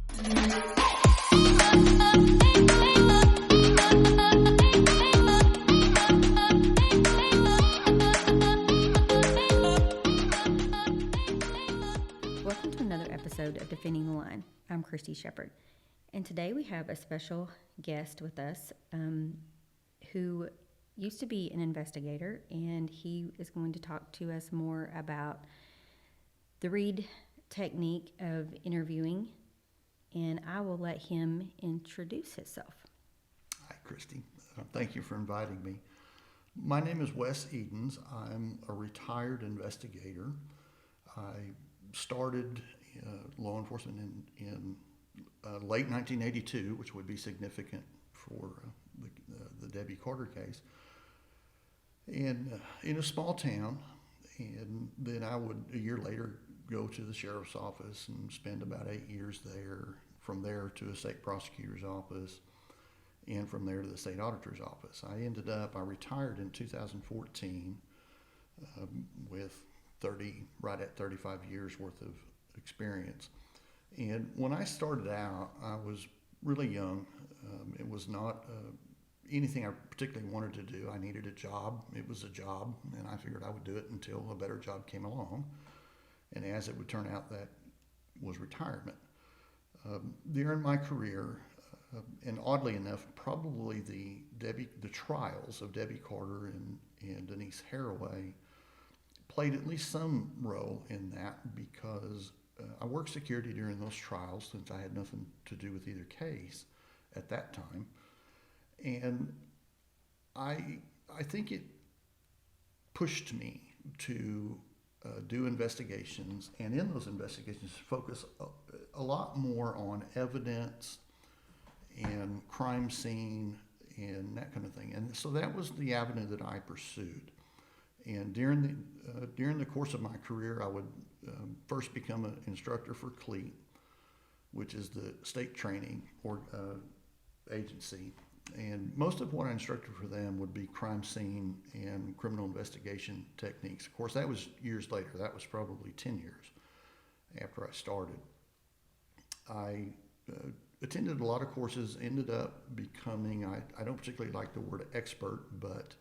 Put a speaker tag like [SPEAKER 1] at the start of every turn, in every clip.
[SPEAKER 1] Welcome to another episode of Defending the Line. I'm Christy Shepard, and today we have a special guest with us who used to be an investigator, and he is going to talk to us more about the Reid technique of interviewing, and I will let him introduce himself.
[SPEAKER 2] Hi, Christy. Thank you for inviting me. My name is Wes Edens. I'm a retired investigator. I started law enforcement in late 1982, which would be significant for the Debbie Carter case, and in a small town. And then I would, a year later, go to the sheriff's office and spend about 8 years there. From there to a state prosecutor's office, and from there to the state auditor's office. I retired in 2014 with right at 35 years worth of experience. And when I started out, I was really young. It was not anything I particularly wanted to do. I needed a job. It was a job, and I figured I would do it until a better job came along. And as it would turn out, that was retirement. During my career, and oddly enough, probably the trials of Debbie Carter and Denise Haraway played at least some role in that, because I worked security during those trials since I had nothing to do with either case at that time. And I think it pushed me to do investigations, and in those investigations focus a lot more on evidence and crime scene and that kind of thing. And so that was the avenue that I pursued. And during the course of my career, I would first become an instructor for CLEAT, which is the state training agency. And most of what I instructed for them would be crime scene and criminal investigation techniques. Of course, that was years later. That was probably 10 years after I started. I attended a lot of courses, ended up becoming, I don't particularly like the word expert, but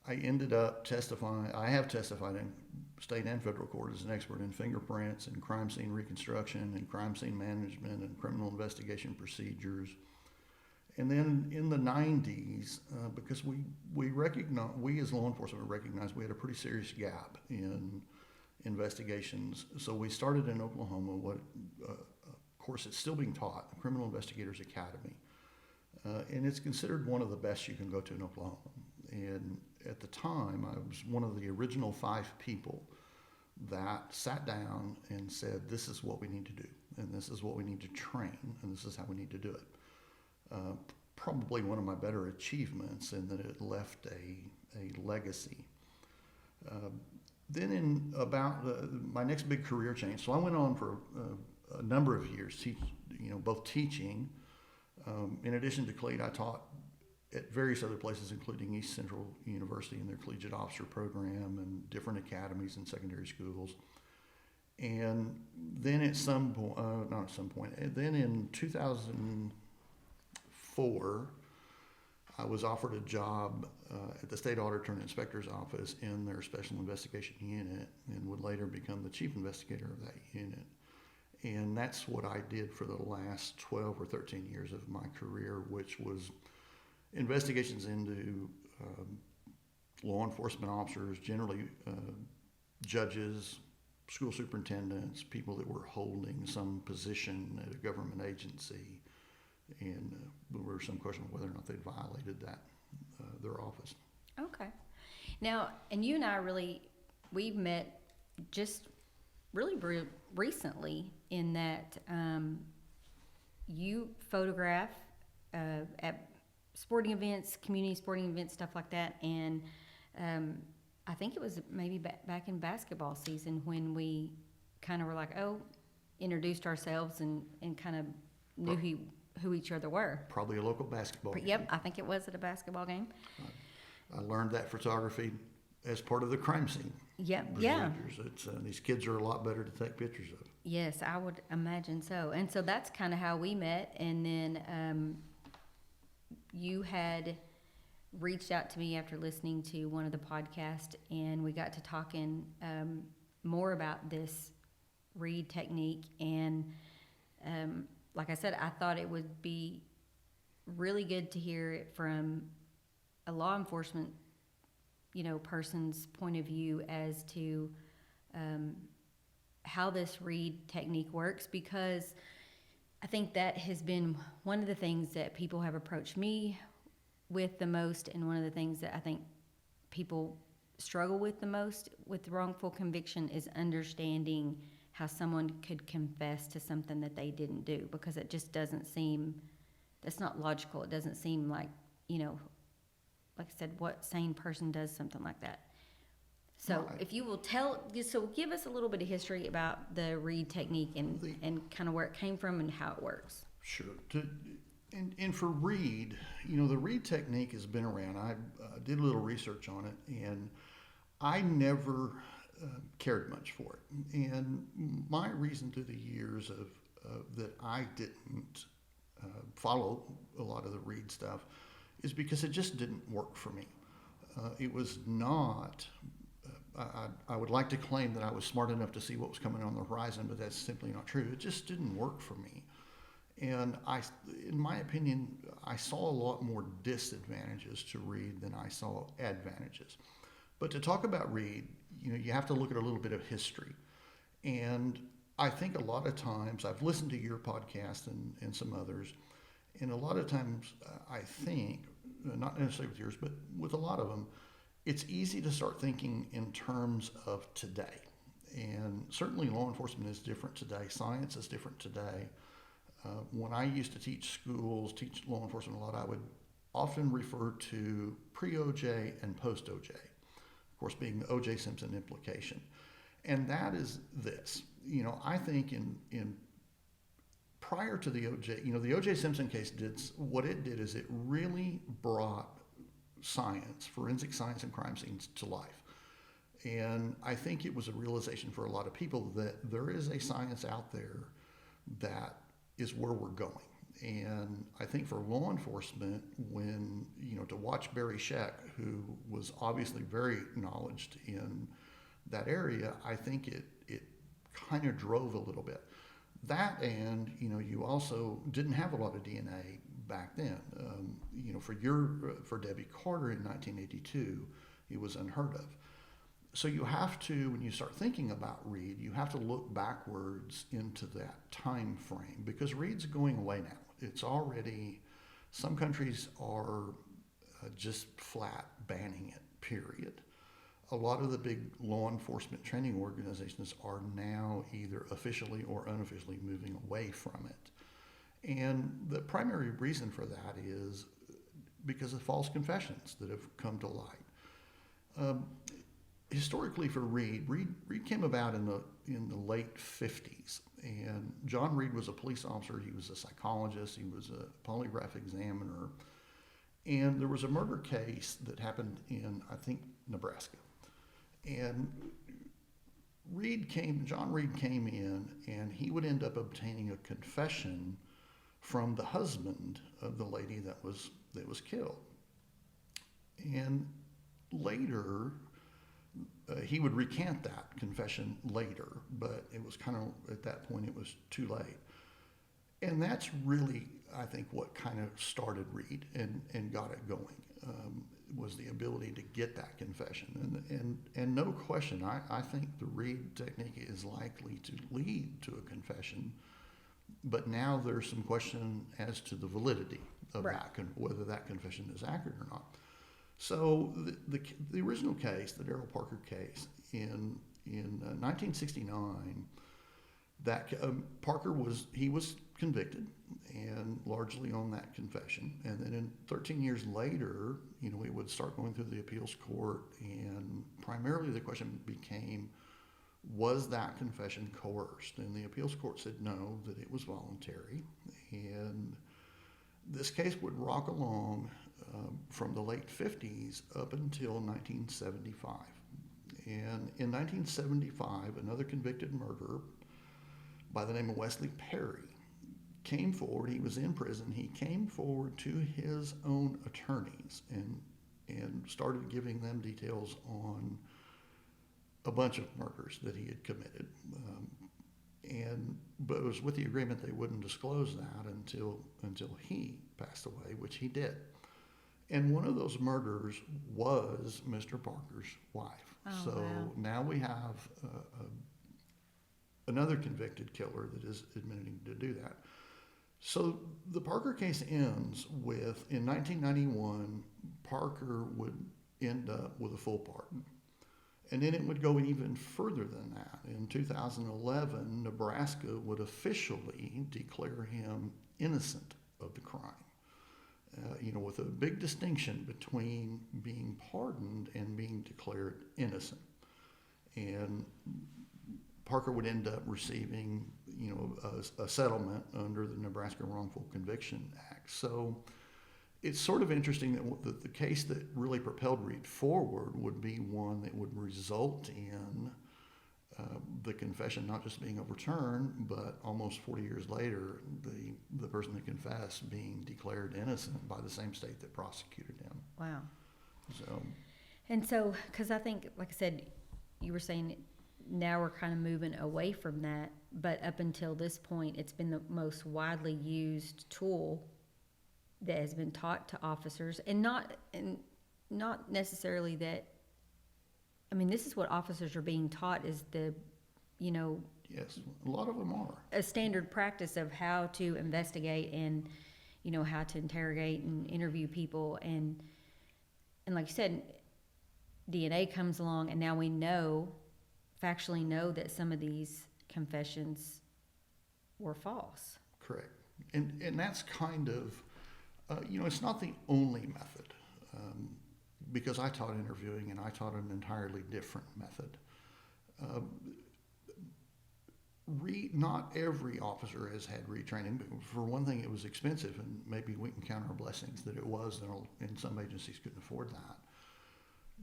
[SPEAKER 2] I ended up testifying. I have testified in state and federal court as an expert in fingerprints and crime scene reconstruction and crime scene management and criminal investigation procedures. And then in the 90s, because we as law enforcement recognized we had a pretty serious gap in investigations, so we started in Oklahoma what course it's still being taught, the Criminal Investigators Academy. And it's considered one of the best you can go to in Oklahoma. And at the time, I was one of the original 5 people that sat down and said, this is what we need to do, and this is what we need to train, and this is how we need to do it. Probably one of my better achievements, in that it left a legacy. Then in about my next big career change, so I went on for a number of years, both teaching. In addition to CLEAT, I taught at various other places, including East Central University and their collegiate officer program, and different academies and secondary schools. And then then in 2004, I was offered a job at the State Auditor and Inspector's Office in their Special Investigation Unit, and would later become the chief investigator of that unit. And that's what I did for the last 12 or 13 years of my career, which was investigations into law enforcement officers, generally judges, school superintendents, people that were holding some position at a government agency, and there was some question of whether or not they'd violated their office.
[SPEAKER 1] Okay. Now, and you and I we've met just really recently, in that you photograph at sporting events, community sporting events, stuff like that, and I think it was maybe back in basketball season when we kind of were like, introduced ourselves and kind of knew who each other were.
[SPEAKER 2] Probably a local basketball game.
[SPEAKER 1] Yep, I think it was at a basketball game.
[SPEAKER 2] I learned that photography as part of the crime scene.
[SPEAKER 1] Yeah, yeah.
[SPEAKER 2] procedures. These kids are a lot better to take pictures of.
[SPEAKER 1] Yes, I would imagine so. And so that's kind of how we met. And then you had reached out to me after listening to one of the podcasts, and we got to talking more about this Reid technique. And like I said, I thought it would be really good to hear it from a law enforcement, person's point of view as to how this Reid technique works, because I think that has been one of the things that people have approached me with the most, and one of the things that I think people struggle with the most with wrongful conviction is understanding how someone could confess to something that they didn't do, because it just doesn't seem, that's not logical. It doesn't seem like, like I said, what sane person does something like that? So
[SPEAKER 2] Right.
[SPEAKER 1] if you will give us a little bit of history about the Reid technique and kind of where it came from and how it works.
[SPEAKER 2] Sure. And for Reid, the Reid technique has been around. I did a little research on it, and I never cared much for it. And my reason through the years of that I didn't follow a lot of the Reid stuff is because it just didn't work for me. It was not. I would like to claim that I was smart enough to see what was coming on the horizon, but that's simply not true. It just didn't work for me. And in my opinion, I saw a lot more disadvantages to Reid than I saw advantages. But to talk about Reid, you have to look at a little bit of history. And I think a lot of times, I've listened to your podcast and some others, and a lot of times I think, not necessarily with yours, but with a lot of them, it's easy to start thinking in terms of today. And certainly law enforcement is different today. Science is different today. When I used to teach law enforcement a lot, I would often refer to pre-OJ and post-OJ. Of course, being the OJ Simpson implication. And that is this. I think in prior to the OJ, the OJ Simpson case what it did is it really brought science, forensic science and crime scenes to life. And I think it was a realization for a lot of people that there is a science out there that is where we're going. And I think for law enforcement, when, to watch Barry Scheck, who was obviously very knowledgeable in that area, I think it kind of drove a little bit. That, and, you also didn't have a lot of DNA back then. For Debbie Carter in 1982, it was unheard of. So you have to, when you start thinking about Reid, you have to look backwards into that time frame, because Reid's going away now. It's already, some countries are just flat banning it, period. A lot of the big law enforcement training organizations are now either officially or unofficially moving away from it. And the primary reason for that is because of false confessions that have come to light. Historically for Reid came about in the late 50s, and John Reid was a police officer. He was a psychologist. He was a polygraph examiner, and there was a murder case that happened in, I think, Nebraska, and John Reid came in, and he would end up obtaining a confession from the husband of the lady that was killed, and later. He would recant that confession later, but it was kind of, at that point, it was too late. And that's really, I think, what kind of started Reid and got it going, was the ability to get that confession. And no question, I think the Reid technique is likely to lead to a confession, but now there's some question as to the validity of
[SPEAKER 1] Right.
[SPEAKER 2] that, whether that confession is accurate or not. So the original case, the Darrell Parker case, in 1969, that Parker was convicted, and largely on that confession. And then 13 years later, we would start going through the appeals court, and primarily the question became, was that confession coerced? And the appeals court said no, that it was voluntary. And this case would rock along from the late 50s up until 1975. And in 1975, another convicted murderer by the name of Wesley Perry came forward. He was in prison. He came forward to his own attorneys and started giving them details on a bunch of murders that he had committed. But it was with the agreement they wouldn't disclose that until he passed away, which he did. And one of those murderers was Mr. Parker's wife.
[SPEAKER 1] Oh,
[SPEAKER 2] So
[SPEAKER 1] wow.
[SPEAKER 2] now we have another convicted killer that is admitting to do that. So the Parker case ends with, in 1991, Parker would end up with a full pardon. And then it would go even further than that. In 2011, Nebraska would officially declare him innocent of the crime. With a big distinction between being pardoned and being declared innocent. And Parker would end up receiving, a settlement under the Nebraska Wrongful Conviction Act. So it's sort of interesting that the case that really propelled Reid forward would be one that would result in the confession not just being overturned, but almost 40 years later, the person that confessed being declared innocent by the same state that prosecuted him.
[SPEAKER 1] Wow.
[SPEAKER 2] So,
[SPEAKER 1] And so, because I think, like I said, you were saying now we're kind of moving away from that, but up until this point, it's been the most widely used tool that has been taught to officers, and not necessarily that. I mean, this is what officers are being taught is
[SPEAKER 2] yes, a lot of them are.
[SPEAKER 1] a standard practice of how to investigate and, how to interrogate and interview people. And like you said, DNA comes along, and now we factually know that some of these confessions were false.
[SPEAKER 2] Correct. And that's kind of, it's not the only method. Because I taught interviewing and I taught an entirely different method. Not every officer has had retraining. For one thing, it was expensive, and maybe we can count our blessings that it was, and some agencies couldn't afford that.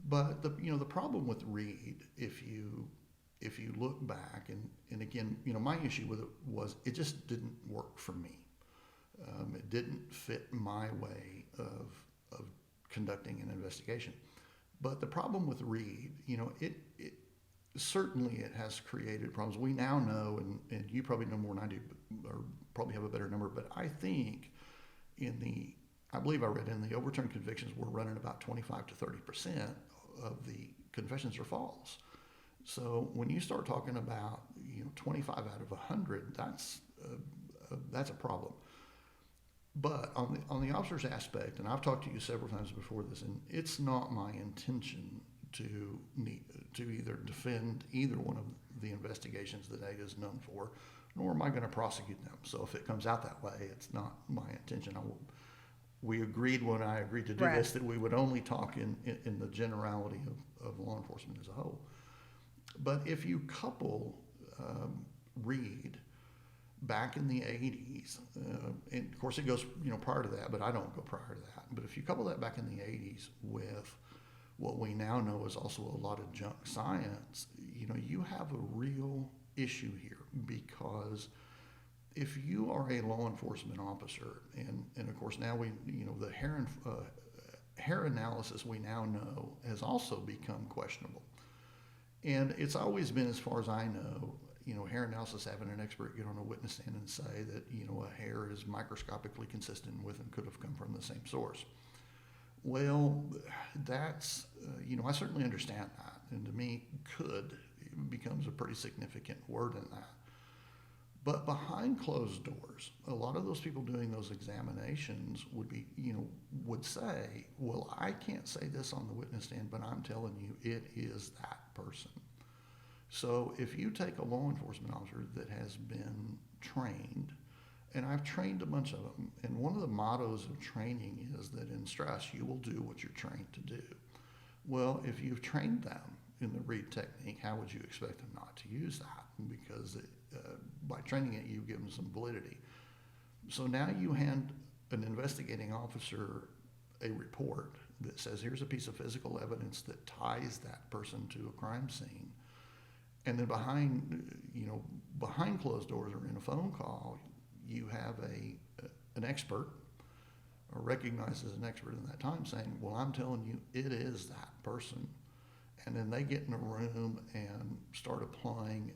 [SPEAKER 2] But the problem with Reid, if you look back, and again, my issue with it was it just didn't work for me. It didn't fit my way of conducting an investigation. But the problem with Reid, it certainly it has created problems. We now know, and you probably know more than I do, or probably have a better number, but I think I believe I read in the overturned convictions, we're running about 25 to 30% of the confessions are false. So when you start talking about 25 out of 100, that's a problem. But on the officer's aspect, and I've talked to you several times before this, and it's not my intention to either defend either one of the investigations that ADA is known for, nor am I going to prosecute them. So if it comes out that way, it's not my intention. We agreed when I agreed to do
[SPEAKER 1] Right.
[SPEAKER 2] this that we would only talk in the generality of law enforcement as a whole. But if you couple Reid back in the 80s, and of course it goes prior to that, but I don't go prior to that. But if you couple that back in the 80s with what we now know is also a lot of junk science, you have a real issue here, because if you are a law enforcement officer, and of course now the hair analysis we now know has also become questionable. And it's always been, as far as I know, hair analysis, having an expert get on a witness stand and say that, a hair is microscopically consistent with and could have come from the same source. Well, that's, I certainly understand that. And to me, becomes a pretty significant word in that. But behind closed doors, a lot of those people doing those examinations would say, well, I can't say this on the witness stand, but I'm telling you, it is that person. So if you take a law enforcement officer that has been trained, and I've trained a bunch of them, and one of the mottos of training is that in stress, you will do what you're trained to do. Well, if you've trained them in the Reid technique, how would you expect them not to use that? Because by training it, you give them some validity. So now you hand an investigating officer a report that says, here's a piece of physical evidence that ties that person to a crime scene. And then behind closed doors or in a phone call, you have an expert, or recognized as an expert in that time, saying, well, I'm telling you, it is that person. And then they get in a room and start applying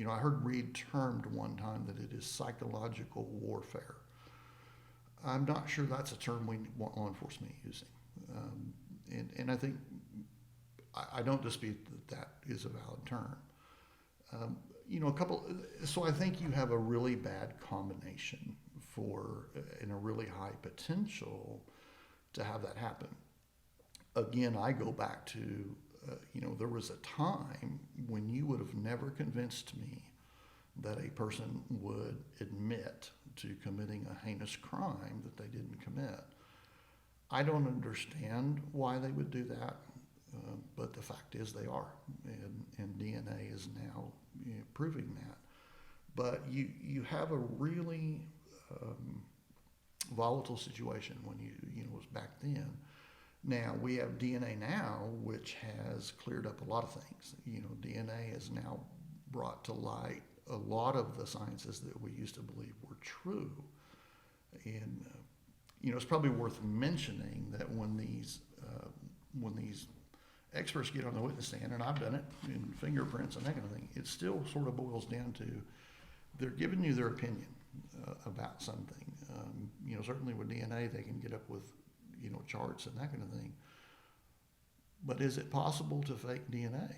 [SPEAKER 2] I heard Reid termed one time that it is psychological warfare. I'm not sure that's a term we want law enforcement using. And I think, I don't dispute that is a valid term. So I think you have a really bad combination and a really high potential to have that happen. Again, I go back to, there was a time when you would have never convinced me that a person would admit to committing a heinous crime that they didn't commit. I don't understand why they would do that, but the fact is they are, and DNA is now proving that. But you have a really volatile situation when it was back then. Now, we have DNA now, which has cleared up a lot of things. DNA has now brought to light a lot of the sciences that we used to believe were true. And, it's probably worth mentioning that when these experts get on the witness stand, and I've done it, in fingerprints and that kind of thing, it still sort of boils down to they're giving you their opinion about something. Certainly with DNA, they can get up with charts and that kind of thing. But is it possible to fake DNA?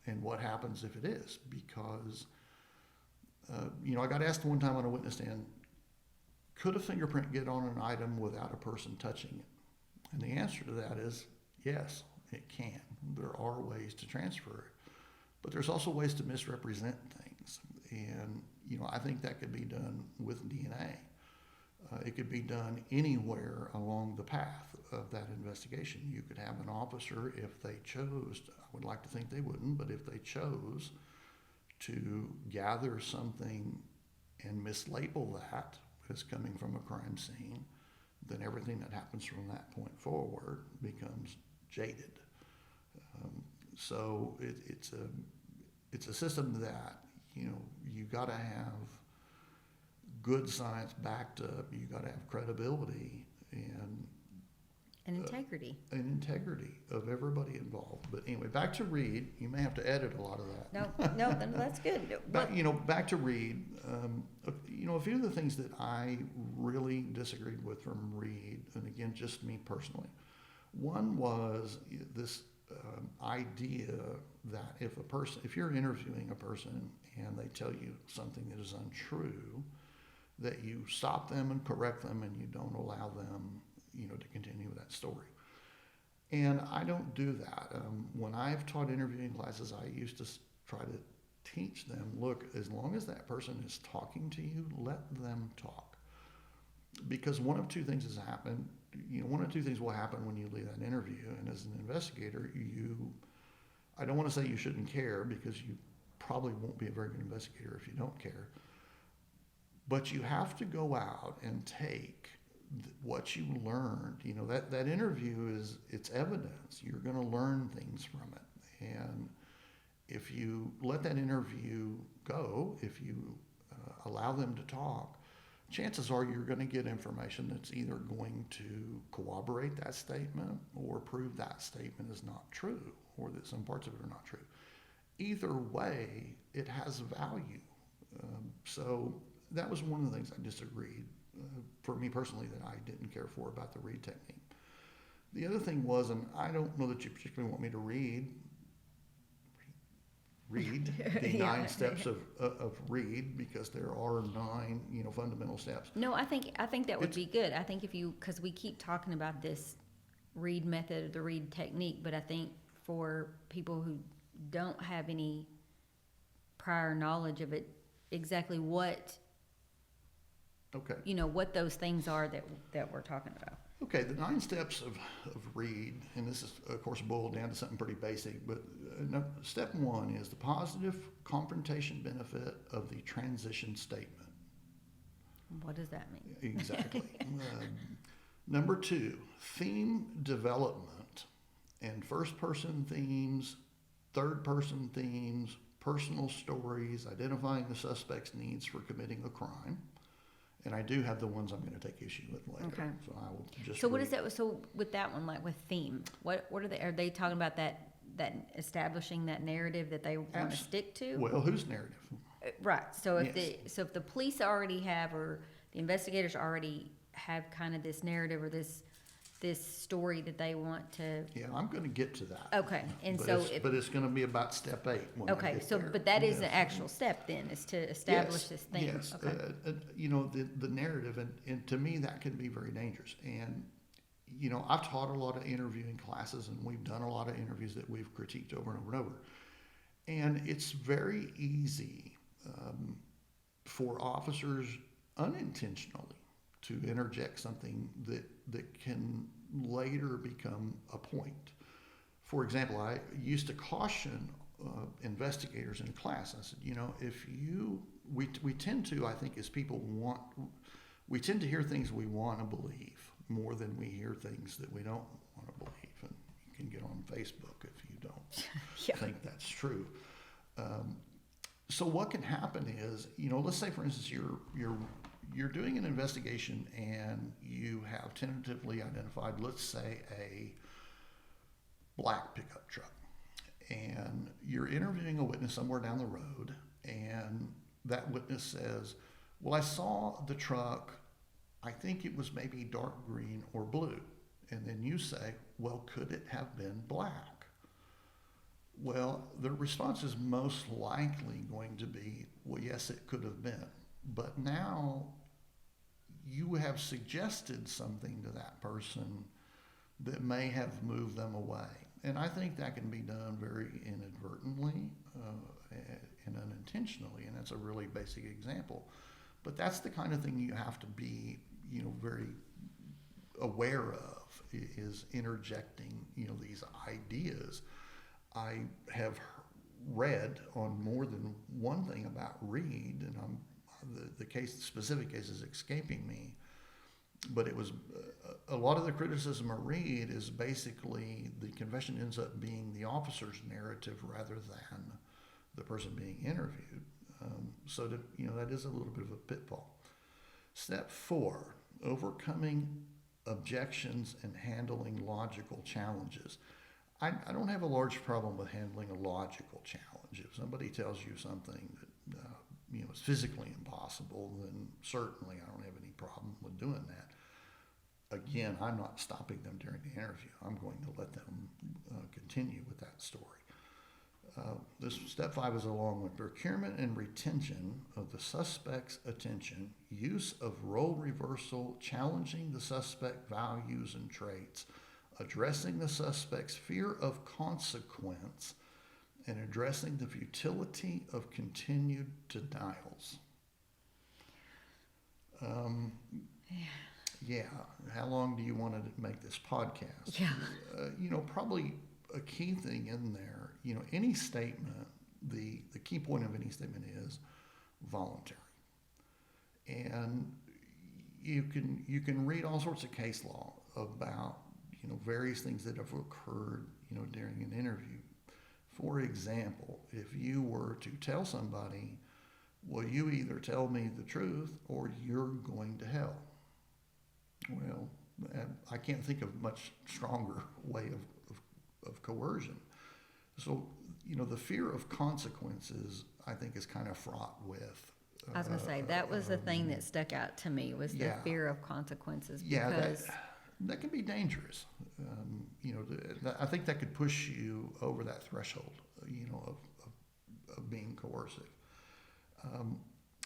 [SPEAKER 2] And what happens if it is? Because, I got asked one time on a witness stand, could a fingerprint get on an item without a person touching it? And the answer to that is yes, it can. There are ways to transfer it. But there's also ways to misrepresent things. And, I think that could be done with DNA. It could be done anywhere along the path of that investigation. You could have an officer, if they chose, I would like to think they wouldn't, but if they chose to gather something and mislabel that as coming from a crime scene, then everything that happens from that point forward becomes jaded. So it's a system that, you got to have good science backed up. You got to have credibility and
[SPEAKER 1] integrity.
[SPEAKER 2] And integrity of everybody involved. But anyway, back to Reid. You may have to edit a lot of that.
[SPEAKER 1] No, that's good.
[SPEAKER 2] Back to Reid. A few of the things that I really disagreed with from Reid, and again, just me personally. One was this idea that if you're interviewing a person and they tell you something that is untrue, that you stop them and correct them and you don't allow them, to continue that story. And I don't do that. When I've taught interviewing classes, I used to try to teach them, look, as long as that person is talking to you, let them talk. Because one of two things has happened. One of two things will happen when you leave that interview. And as an investigator, I don't want to say you shouldn't care, because you probably won't be a very good investigator if you don't care. But you have to go out and take what you learned. That interview it's evidence. You're going to learn things from it. And if you let that interview go, if you allow them to talk, chances are you're going to get information that's either going to corroborate that statement or prove that statement is not true, or that some parts of it are not true. Either way, it has value. So that was one of the things I disagreed, for me personally, that I didn't care for about the Reid technique. The other thing was, and I don't know that you particularly want me to read the 9 steps of Reid, because there are 9 fundamental steps.
[SPEAKER 1] No, I think that would be good. I think because we keep talking about this Reid method, the Reid technique, but I think for people who don't have any prior knowledge of it, exactly what what those things are that we're talking about.
[SPEAKER 2] Okay, the 9 steps of Reid, and this is, of course, boiled down to something pretty basic, but step 1 is the positive confrontation benefit of the transition statement.
[SPEAKER 1] What does that mean?
[SPEAKER 2] Exactly. Number two, theme development and first person themes, third person themes, personal stories, identifying the suspect's needs for committing a crime. And I do have the ones I'm going to take issue with later.
[SPEAKER 1] Okay.
[SPEAKER 2] So I will just.
[SPEAKER 1] So what is that? So with that one, like with theme, what are they? Are they talking about that establishing that narrative that they want to stick to?
[SPEAKER 2] Well, whose narrative?
[SPEAKER 1] Right. So if
[SPEAKER 2] Yes.
[SPEAKER 1] the police already have, or the investigators already have kind of this narrative or this story that they want to.
[SPEAKER 2] Yeah, I'm going to get to that.
[SPEAKER 1] Okay. And
[SPEAKER 2] But
[SPEAKER 1] so
[SPEAKER 2] but it's going to be about step 8. When I
[SPEAKER 1] okay.
[SPEAKER 2] get
[SPEAKER 1] So
[SPEAKER 2] there.
[SPEAKER 1] but that is
[SPEAKER 2] Yes.
[SPEAKER 1] the actual step then, is to establish
[SPEAKER 2] Yes,
[SPEAKER 1] this theme.
[SPEAKER 2] Yes,
[SPEAKER 1] Okay.
[SPEAKER 2] the narrative, and to me that can be very dangerous. And I've taught a lot of interviewing classes, and we've done a lot of interviews that we've critiqued over and over and over. And it's very easy for officers unintentionally to interject something that can later become a point. For example, I used to caution investigators in class. I said, we tend to, I think, as people we tend to hear things we want to believe more than we hear things that we don't want to believe. And you can get on Facebook if you don't
[SPEAKER 1] Yeah.
[SPEAKER 2] think that's true. So what can happen is, let's say, for instance, you're doing an investigation and you have tentatively identified, let's say, a black pickup truck, and you're interviewing a witness somewhere down the road, and that witness says, well, I saw the truck, I think it was maybe dark green or blue. And then you say, well, could it have been black? Well, the response is most likely going to be, well, yes, it could have been. But now you have suggested something to that person that may have moved them away. And I think that can be done very inadvertently and unintentionally, and that's a really basic example. But that's the kind of thing you have to be, very aware of, is interjecting, these ideas. I have read on more than one thing about Reid, and the specific case is escaping me, but it was a lot of the criticism of Reid is basically the confession ends up being the officer's narrative rather than the person being interviewed. So that is a little bit of a pitfall. Step 4, overcoming objections and handling logical challenges. I don't have a large problem with handling a logical challenge. If somebody tells you something that is physically impossible, then certainly I don't have any problem with doing that. Again, I'm not stopping them during the interview. I'm going to let them continue with that story. This step 5 is along with procurement and retention of the suspect's attention, use of role reversal, challenging the suspect values and traits, addressing the suspect's fear of consequence, and addressing the futility of continued denials. Yeah. How long do you want to make this podcast?
[SPEAKER 1] Yeah.
[SPEAKER 2] Probably a key thing in there, any statement, the key point of any statement is voluntary. And you can read all sorts of case law about, various things that have occurred, during an interview. For example, if you were to tell somebody, well, you either tell me the truth or you're going to hell. Well, I can't think of a much stronger way of coercion. So, the fear of consequences, I think, is kind of fraught with.
[SPEAKER 1] I was going to say, that was the thing that stuck out to me, was the fear of consequences. Because
[SPEAKER 2] that can be dangerous. I think that could push you over that threshold, of being coercive.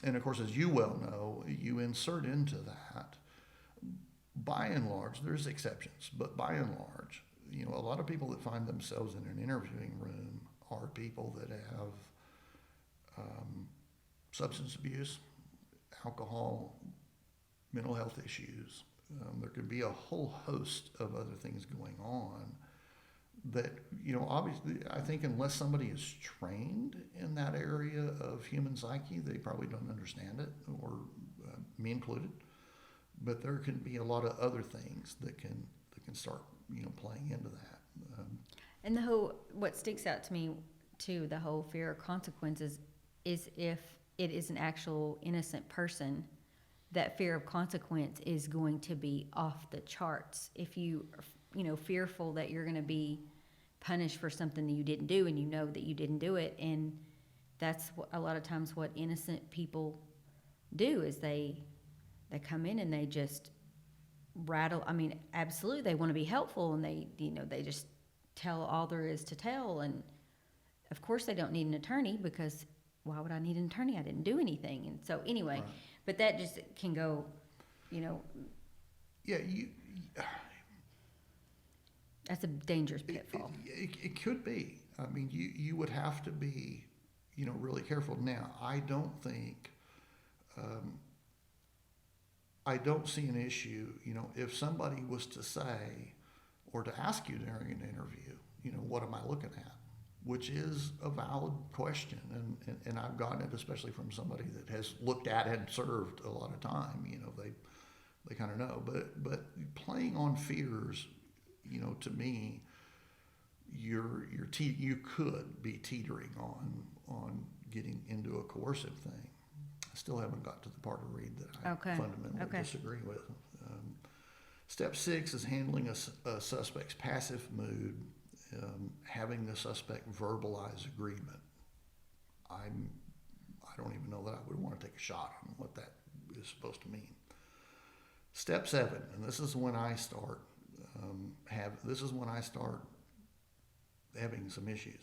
[SPEAKER 2] And of course, as you well know, you insert into that, by and large, there's exceptions, but by and large, a lot of people that find themselves in an interviewing room are people that have substance abuse, alcohol, mental health issues. There could be a whole host of other things going on that, obviously, I think unless somebody is trained in that area of human psyche, they probably don't understand it, or me included. but there can be a lot of other things that can start playing into that.
[SPEAKER 1] And what sticks out to me too, the whole fear of consequences, is if it is an actual innocent person, that fear of consequence is going to be off the charts. If you are, fearful that you're going to be punished for something that you didn't do, and you know that you didn't do it, and that's a lot of times what innocent people do is they come in and they just rattle. I mean, absolutely, they want to be helpful, and they just tell all there is to tell, and of course they don't need an attorney, because why would I need an attorney? I didn't do anything. And so anyway,
[SPEAKER 2] Right.
[SPEAKER 1] but that just can go,
[SPEAKER 2] Yeah,
[SPEAKER 1] that's a dangerous pitfall.
[SPEAKER 2] it could be. I mean, you would have to be, really careful. Now, I don't see an issue, if somebody was to say, or to ask you during an interview, what am I looking at? Which is a valid question. And I've gotten it, especially from somebody that has looked at and served a lot of time, they kind of know. But playing on fears, to me, you could be teetering on getting into a coercive thing. I still haven't got to the part of Reid that I fundamentally disagree with. Step 6 is handling a suspect's passive mood, having the suspect verbalize agreement. I don't even know that I would want to take a shot on what that is supposed to mean. Step 7, and this is when I start having some issues.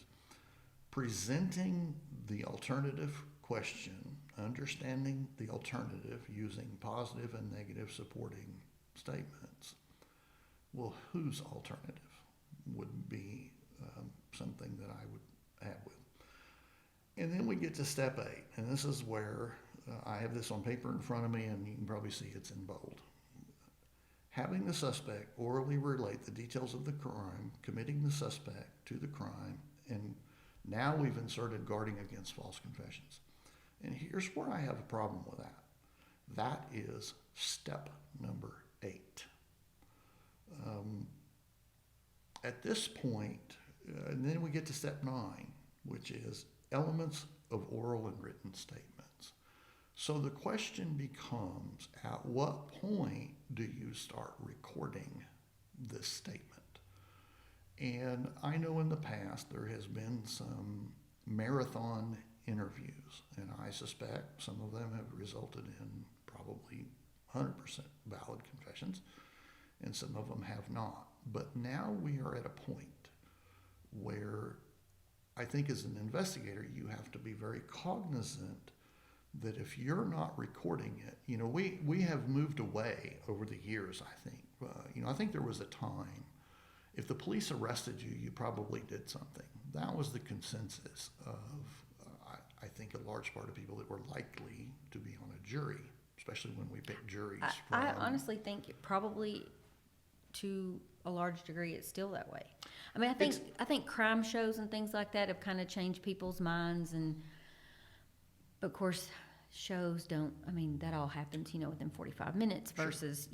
[SPEAKER 2] Presenting the alternative question, understanding the alternative using positive and negative supporting statements. Well, whose alternative would be something that I would have with. And then we get to step 8, and this is where I have this on paper in front of me, and you can probably see it's in bold. Having the suspect orally relate the details of the crime, committing the suspect to the crime, and now we've inserted guarding against false confessions. And here's where I have a problem with that. That is step number 8. At this point, and then we get to step 9, which is elements of oral and written statements. So the question becomes, at what point do you start recording this statement? And I know in the past there has been some marathon interviews, and I suspect some of them have resulted in probably 100% valid confessions, and some of them have not. But now we are at a point where I think as an investigator, you have to be very cognizant that if you're not recording it, we have moved away over the years, I think. I think there was a time, if the police arrested you, you probably did something. That was the consensus of, I think, a large part of people that were likely to be on a jury, especially when we pick juries.
[SPEAKER 1] I honestly think probably to a large degree it's still that way. I mean, I think crime shows and things like that have kind of changed people's minds, and of course shows don't. I mean, that all happens, within 45 minutes versus,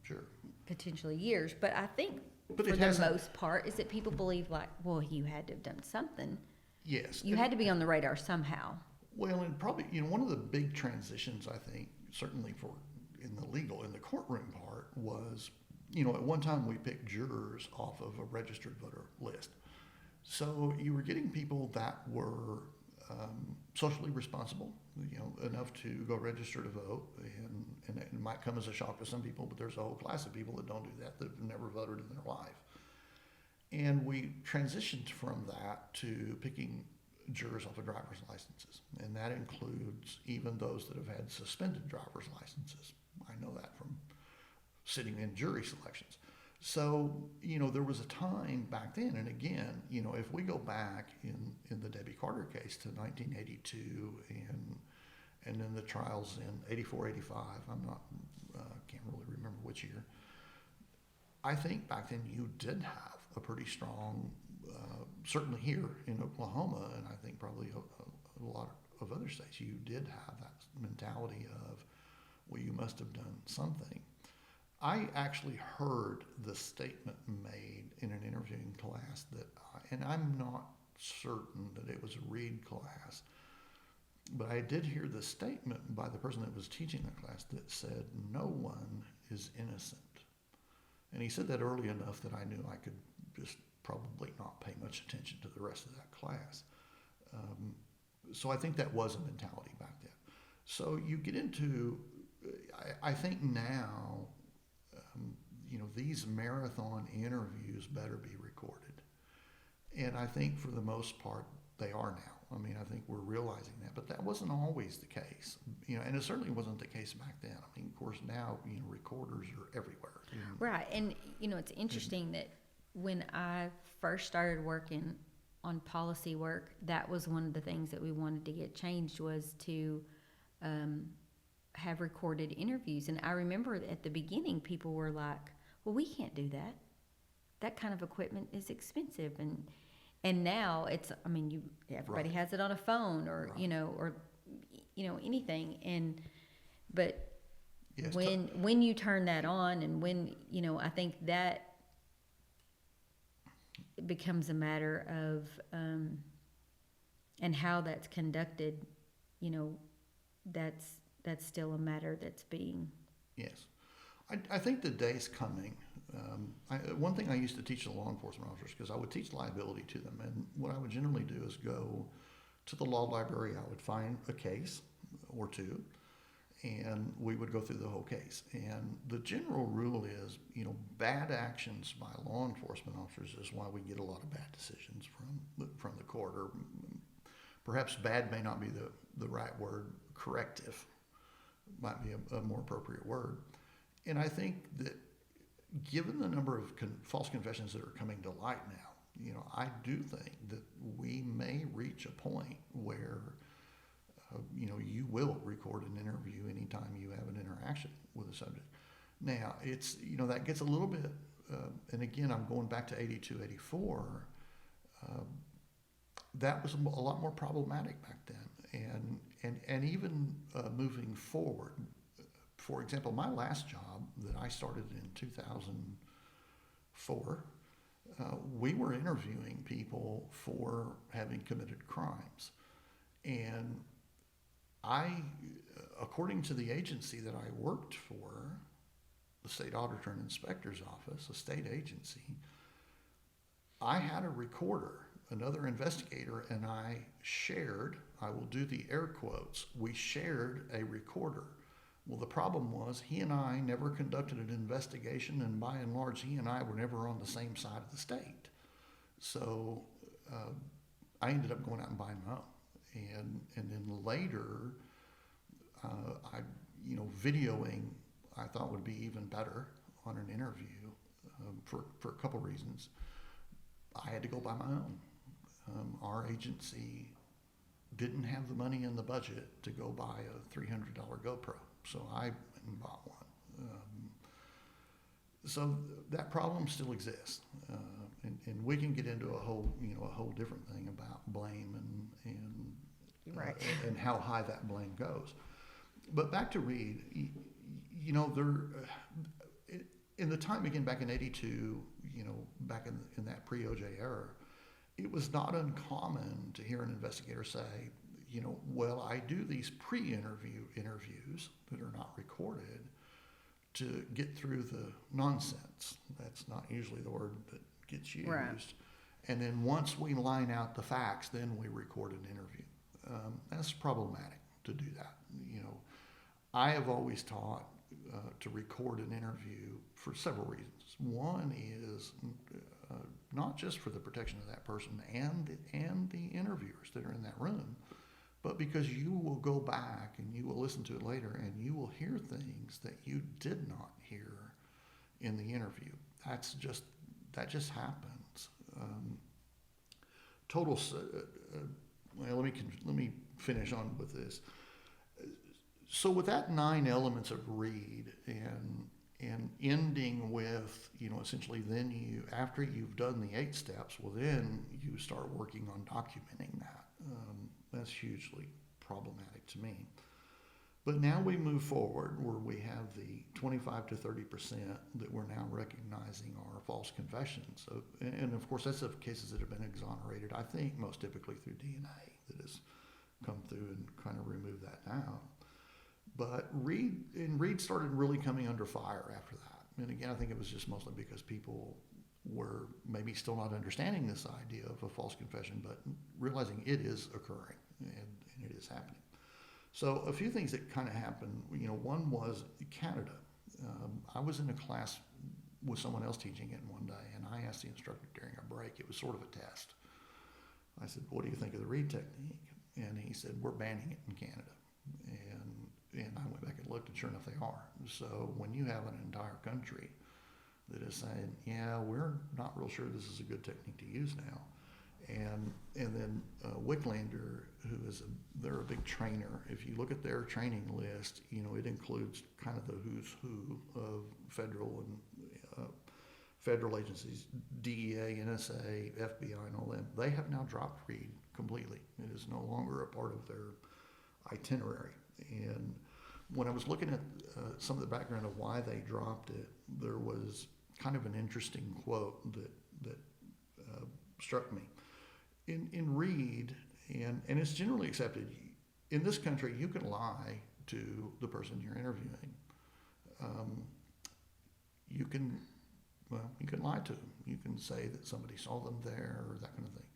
[SPEAKER 2] Sure.
[SPEAKER 1] potentially years. But I think
[SPEAKER 2] But
[SPEAKER 1] for the most part is that people believe like, well, you had to have done something.
[SPEAKER 2] Yes.
[SPEAKER 1] You had to be on the radar somehow.
[SPEAKER 2] Well, and probably, one of the big transitions, I think, certainly in the courtroom part was, at one time we picked jurors off of a registered voter list. So you were getting people that were socially responsible, enough to go register to vote, and it might come as a shock to some people, but there's a whole class of people that don't do that have never voted in their life. And we transitioned from that to picking jurors off of driver's licenses, and that includes even those that have had suspended driver's licenses. I know that from sitting in jury selections. So, there was a time back then, and again, if we go back in the Debbie Carter case to 1982 and then the trials in 84, 85, can't really remember which year. I think back then you did have a pretty strong, certainly here in Oklahoma, and I think probably a lot of other states, you did have that mentality of, well, you must have done something. I actually heard the statement made in an interviewing class and I'm not certain that it was a Reid class, but I did hear the statement by the person that was teaching the class that said, "No one is innocent." And he said that early enough that I knew I could just probably not pay much attention to the rest of that class. Um, so I think that was a mentality back then. So you get into, I think now, these marathon interviews better be recorded. And I think for the most part, they are now. I mean, I think we're realizing that, but that wasn't always the case, and it certainly wasn't the case back then. I mean, of course, now, recorders are everywhere.
[SPEAKER 1] Right. And, it's interesting that when I first started working on policy work, that was one of the things that we wanted to get changed was to have recorded interviews. And I remember at the beginning, people were like, well, we can't do that. That kind of equipment is expensive. And now it's, everybody
[SPEAKER 2] Right.
[SPEAKER 1] has it on a phone or,
[SPEAKER 2] Right.
[SPEAKER 1] anything. But
[SPEAKER 2] Yes,
[SPEAKER 1] when you turn that on and when, I think that becomes a matter of, and how that's conducted, that's still a matter that's being.
[SPEAKER 2] yes. I think the day's coming. One thing I used to teach the law enforcement officers, because I would teach liability to them, and what I would generally do is go to the law library. I would find a case or two, and we would go through the whole case. And the general rule is, bad actions by law enforcement officers is why we get a lot of bad decisions from the court, or perhaps bad may not be the right word. Corrective might be a more appropriate word. And I think that given the number of false confessions that are coming to light now, I do think that we may reach a point where, you will record an interview anytime you have an interaction with a subject. Now, it's, that gets a little bit, and again, I'm going back to 82, 84. That was a lot more problematic back then. And even moving forward, for example, my last job that I started in 2004, we were interviewing people for having committed crimes. And according to the agency that I worked for, the State Auditor and Inspector's Office, a state agency, I had a recorder, another investigator, and I will do the air quotes, we shared a recorder. Well, the problem was he and I never conducted an investigation, and by and large, he and I were never on the same side of the state. So I ended up going out and buying my own. And then later, videoing I thought would be even better on an interview for a couple reasons. I had to go buy my own. Our agency didn't have the money in the budget to go buy a $300 GoPro. So I went and bought one. So that problem still exists, and we can get into a whole different thing about blame and
[SPEAKER 1] Right.
[SPEAKER 2] And how high that blame goes. But back to Reid, in the time again back in '82, back in that pre-OJ era, it was not uncommon to hear an investigator say, well, I do these interviews that are not recorded to get through the nonsense. That's not usually the word that gets used.
[SPEAKER 1] Right.
[SPEAKER 2] And then once we line out the facts, then we record an interview. That's problematic to do that. I have always taught to record an interview for several reasons. One is not just for the protection of that person and the interviewers that are in that room, but because you will go back and you will listen to it later and you will hear things that you did not hear in the interview. That just happens. Well, let me finish on with this. So with that 9 elements of Reid and ending with, essentially then after you've done the 8 steps, well, then you start working on documenting that. That's hugely problematic to me. But now we move forward where we have the 25 to 30% that we're now recognizing are false confessions. So, and of course, that's of cases that have been exonerated, I think most typically through DNA that has come through and kind of removed that now. But Reid started really coming under fire after that. And again, I think it was just mostly because people were maybe still not understanding this idea of a false confession, but realizing it is occurring and it is happening. So a few things that kind of happened, one was Canada. I was in a class with someone else teaching it one day, and I asked the instructor during our break, it was sort of a test. I said, what do you think of the Reid technique? And he said, we're banning it in Canada. And I went back and looked, and sure enough, they are. So when you have an entire country that is saying, yeah, we're not real sure this is a good technique to use now. And then Wicklander, they're a big trainer. If you look at their training list, it includes kind of the who's who of federal agencies, DEA, NSA, FBI, and all them. They have now dropped Reid completely. It is no longer a part of their itinerary. And when I was looking at some of the background of why they dropped it, there was kind of an interesting quote that struck me. In Reid, and it's generally accepted, in this country, you can lie to the person you're interviewing. You can lie to them. You can say that somebody saw them there or that kind of thing.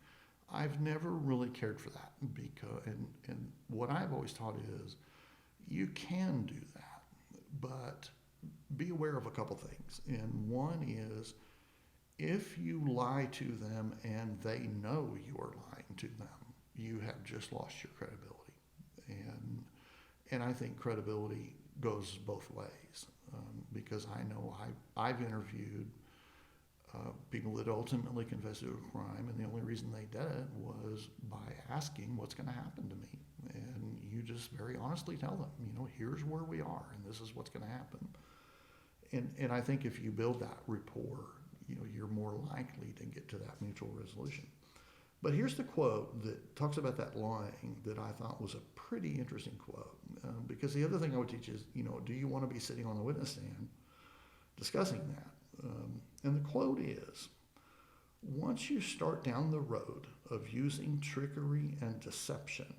[SPEAKER 2] I've never really cared for that because, and what I've always taught is you can do that, but be aware of a couple things. And one is, if you lie to them and they know you are lying to them, you have just lost your credibility. And I think credibility goes both ways, because I know I've interviewed people that ultimately confessed to a crime, and the only reason they did it was by asking what's going to happen to me. And you just very honestly tell them, here's where we are, and this is what's going to happen. And I think if you build that rapport, you're more likely to get to that mutual resolution. But here's the quote that talks about that lying that I thought was a pretty interesting quote. Because the other thing I would teach is, do you want to be sitting on the witness stand discussing that? And the quote is, once you start down the road of using trickery and deception,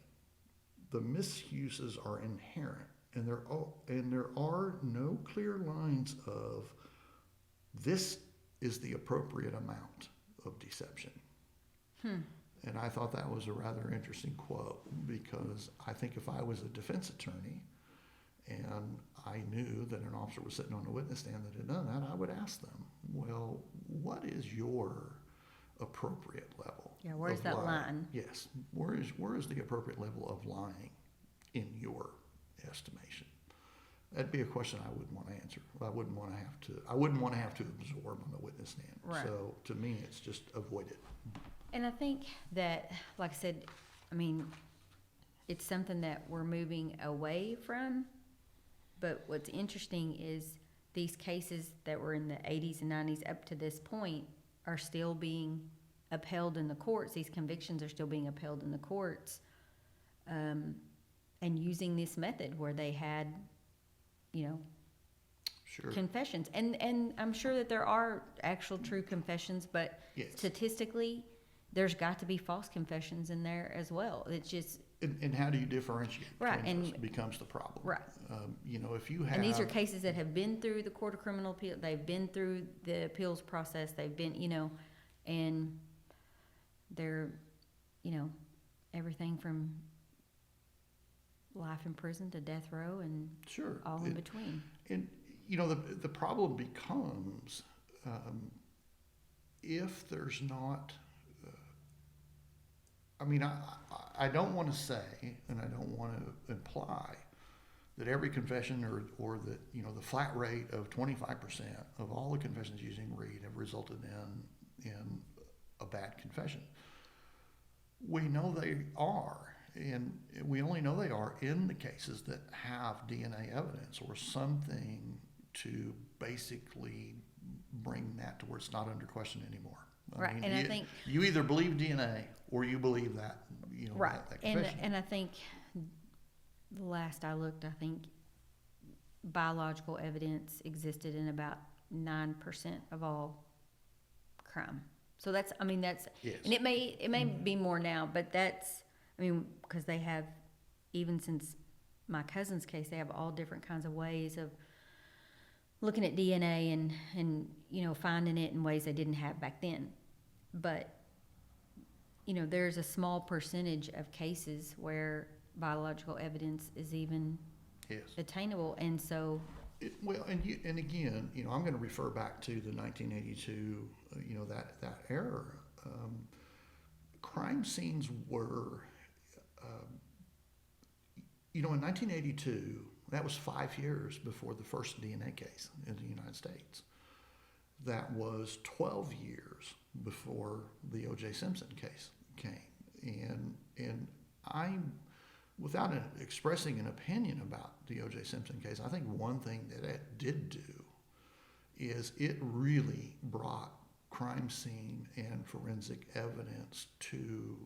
[SPEAKER 2] the misuses are inherent, and there are no clear lines of this is the appropriate amount of deception. And I thought that was a rather interesting quote, because I think if I was a defense attorney and I knew that an officer was sitting on a witness stand that had done that, I would ask them, well, what is your appropriate level?
[SPEAKER 1] Yeah, where's that line?
[SPEAKER 2] Yes, where is the appropriate level of lying in your estimation? That'd be a question I wouldn't want to answer. I wouldn't want to have to absorb on the witness stand.
[SPEAKER 1] Right.
[SPEAKER 2] So to me, it's just avoid it.
[SPEAKER 1] And I think that, like I said, it's something that we're moving away from. But what's interesting is these cases that were in the 80s and 90s up to this point are still being upheld in the courts. These convictions are still being upheld in the courts, and using this method where they had,
[SPEAKER 2] Sure.
[SPEAKER 1] confessions. And I'm sure that there are actual true confessions, but
[SPEAKER 2] Yes.
[SPEAKER 1] statistically, there's got to be false confessions in there as well. It's just...
[SPEAKER 2] And how do you differentiate?
[SPEAKER 1] Right,
[SPEAKER 2] Those
[SPEAKER 1] and-
[SPEAKER 2] becomes the problem.
[SPEAKER 1] Right.
[SPEAKER 2] If you have...
[SPEAKER 1] And these are cases that have been through the Court of Criminal Appeal. They've been through the appeals process. They've been, and they're, everything from life in prison to death row and
[SPEAKER 2] Sure.
[SPEAKER 1] all in between.
[SPEAKER 2] And, the problem becomes if there's not... I don't want to say, and I don't want to imply that every confession or that, the flat rate of 25% of all the confessions using Reid have resulted in a bad confession. We know they are, and we only know they are in the cases that have DNA evidence or something to basically bring that to where it's not under question anymore.
[SPEAKER 1] Right, and I think...
[SPEAKER 2] You either believe DNA or you believe that,
[SPEAKER 1] Right,
[SPEAKER 2] that confession.
[SPEAKER 1] and I think the last I looked, I think biological evidence existed in about 9% of all crime. So that's, I mean, that's,
[SPEAKER 2] Yes.
[SPEAKER 1] and it may be more now, but that's, I mean, because they have, even since my cousin's case, they have all different kinds of ways of looking at DNA and finding it in ways they didn't have back then. But there's a small percentage of cases where biological evidence is even
[SPEAKER 2] Yes.
[SPEAKER 1] attainable, and so
[SPEAKER 2] Well, and again, I'm going to refer back to the 1982, that era. Crime scenes were, in 1982, that was 5 years before the first DNA case in the United States. That was 12 years before the O.J. Simpson case came. And I, without expressing an opinion about the O.J. Simpson case, I think one thing that it did do is it really brought crime scene and forensic evidence to,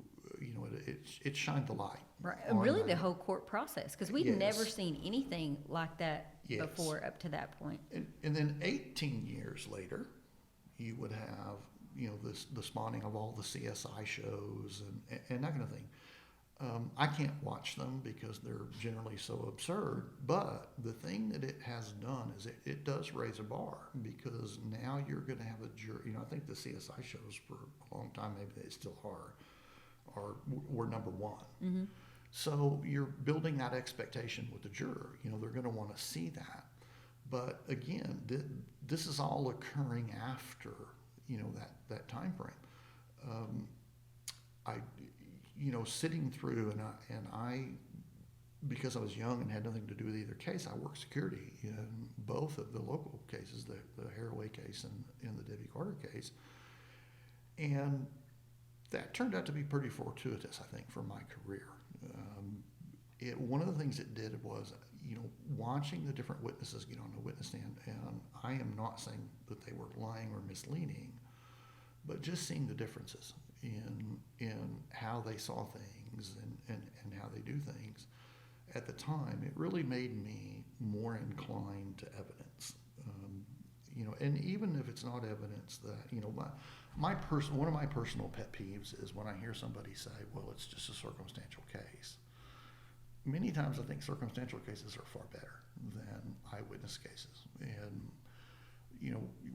[SPEAKER 2] it shined the light.
[SPEAKER 1] right,
[SPEAKER 2] on
[SPEAKER 1] really
[SPEAKER 2] that.
[SPEAKER 1] the whole court process, because we've
[SPEAKER 2] Yes.
[SPEAKER 1] never seen anything like that
[SPEAKER 2] Yes.
[SPEAKER 1] before up to that point.
[SPEAKER 2] And then 18 years later, you would have, the spawning of all the CSI shows and that kind of thing. I can't watch them because they're generally so absurd, but the thing that it has done is it does raise a bar, because now you're going to have a jury. I think the CSI shows for a long time, maybe they still were number one.
[SPEAKER 1] Mm-hmm.
[SPEAKER 2] So you're building that expectation with the juror. They're going to want to see that. But again, this is all occurring after, that time frame. Sitting through, and I, because I was young and had nothing to do with either case, I worked security in both of the local cases, the Haraway case and the Debbie Carter case. And that turned out to be pretty fortuitous, I think, for my career. One of the things it did was, watching the different witnesses get on the witness stand, and I am not saying that they were lying or misleading, but just seeing the differences in how they saw things and how they do things at the time, it really made me more inclined to evidence. And even if it's not evidence that, one of my personal pet peeves is when I hear somebody say, well, it's just a circumstantial case. Many times I think circumstantial cases are far better than eyewitness cases. And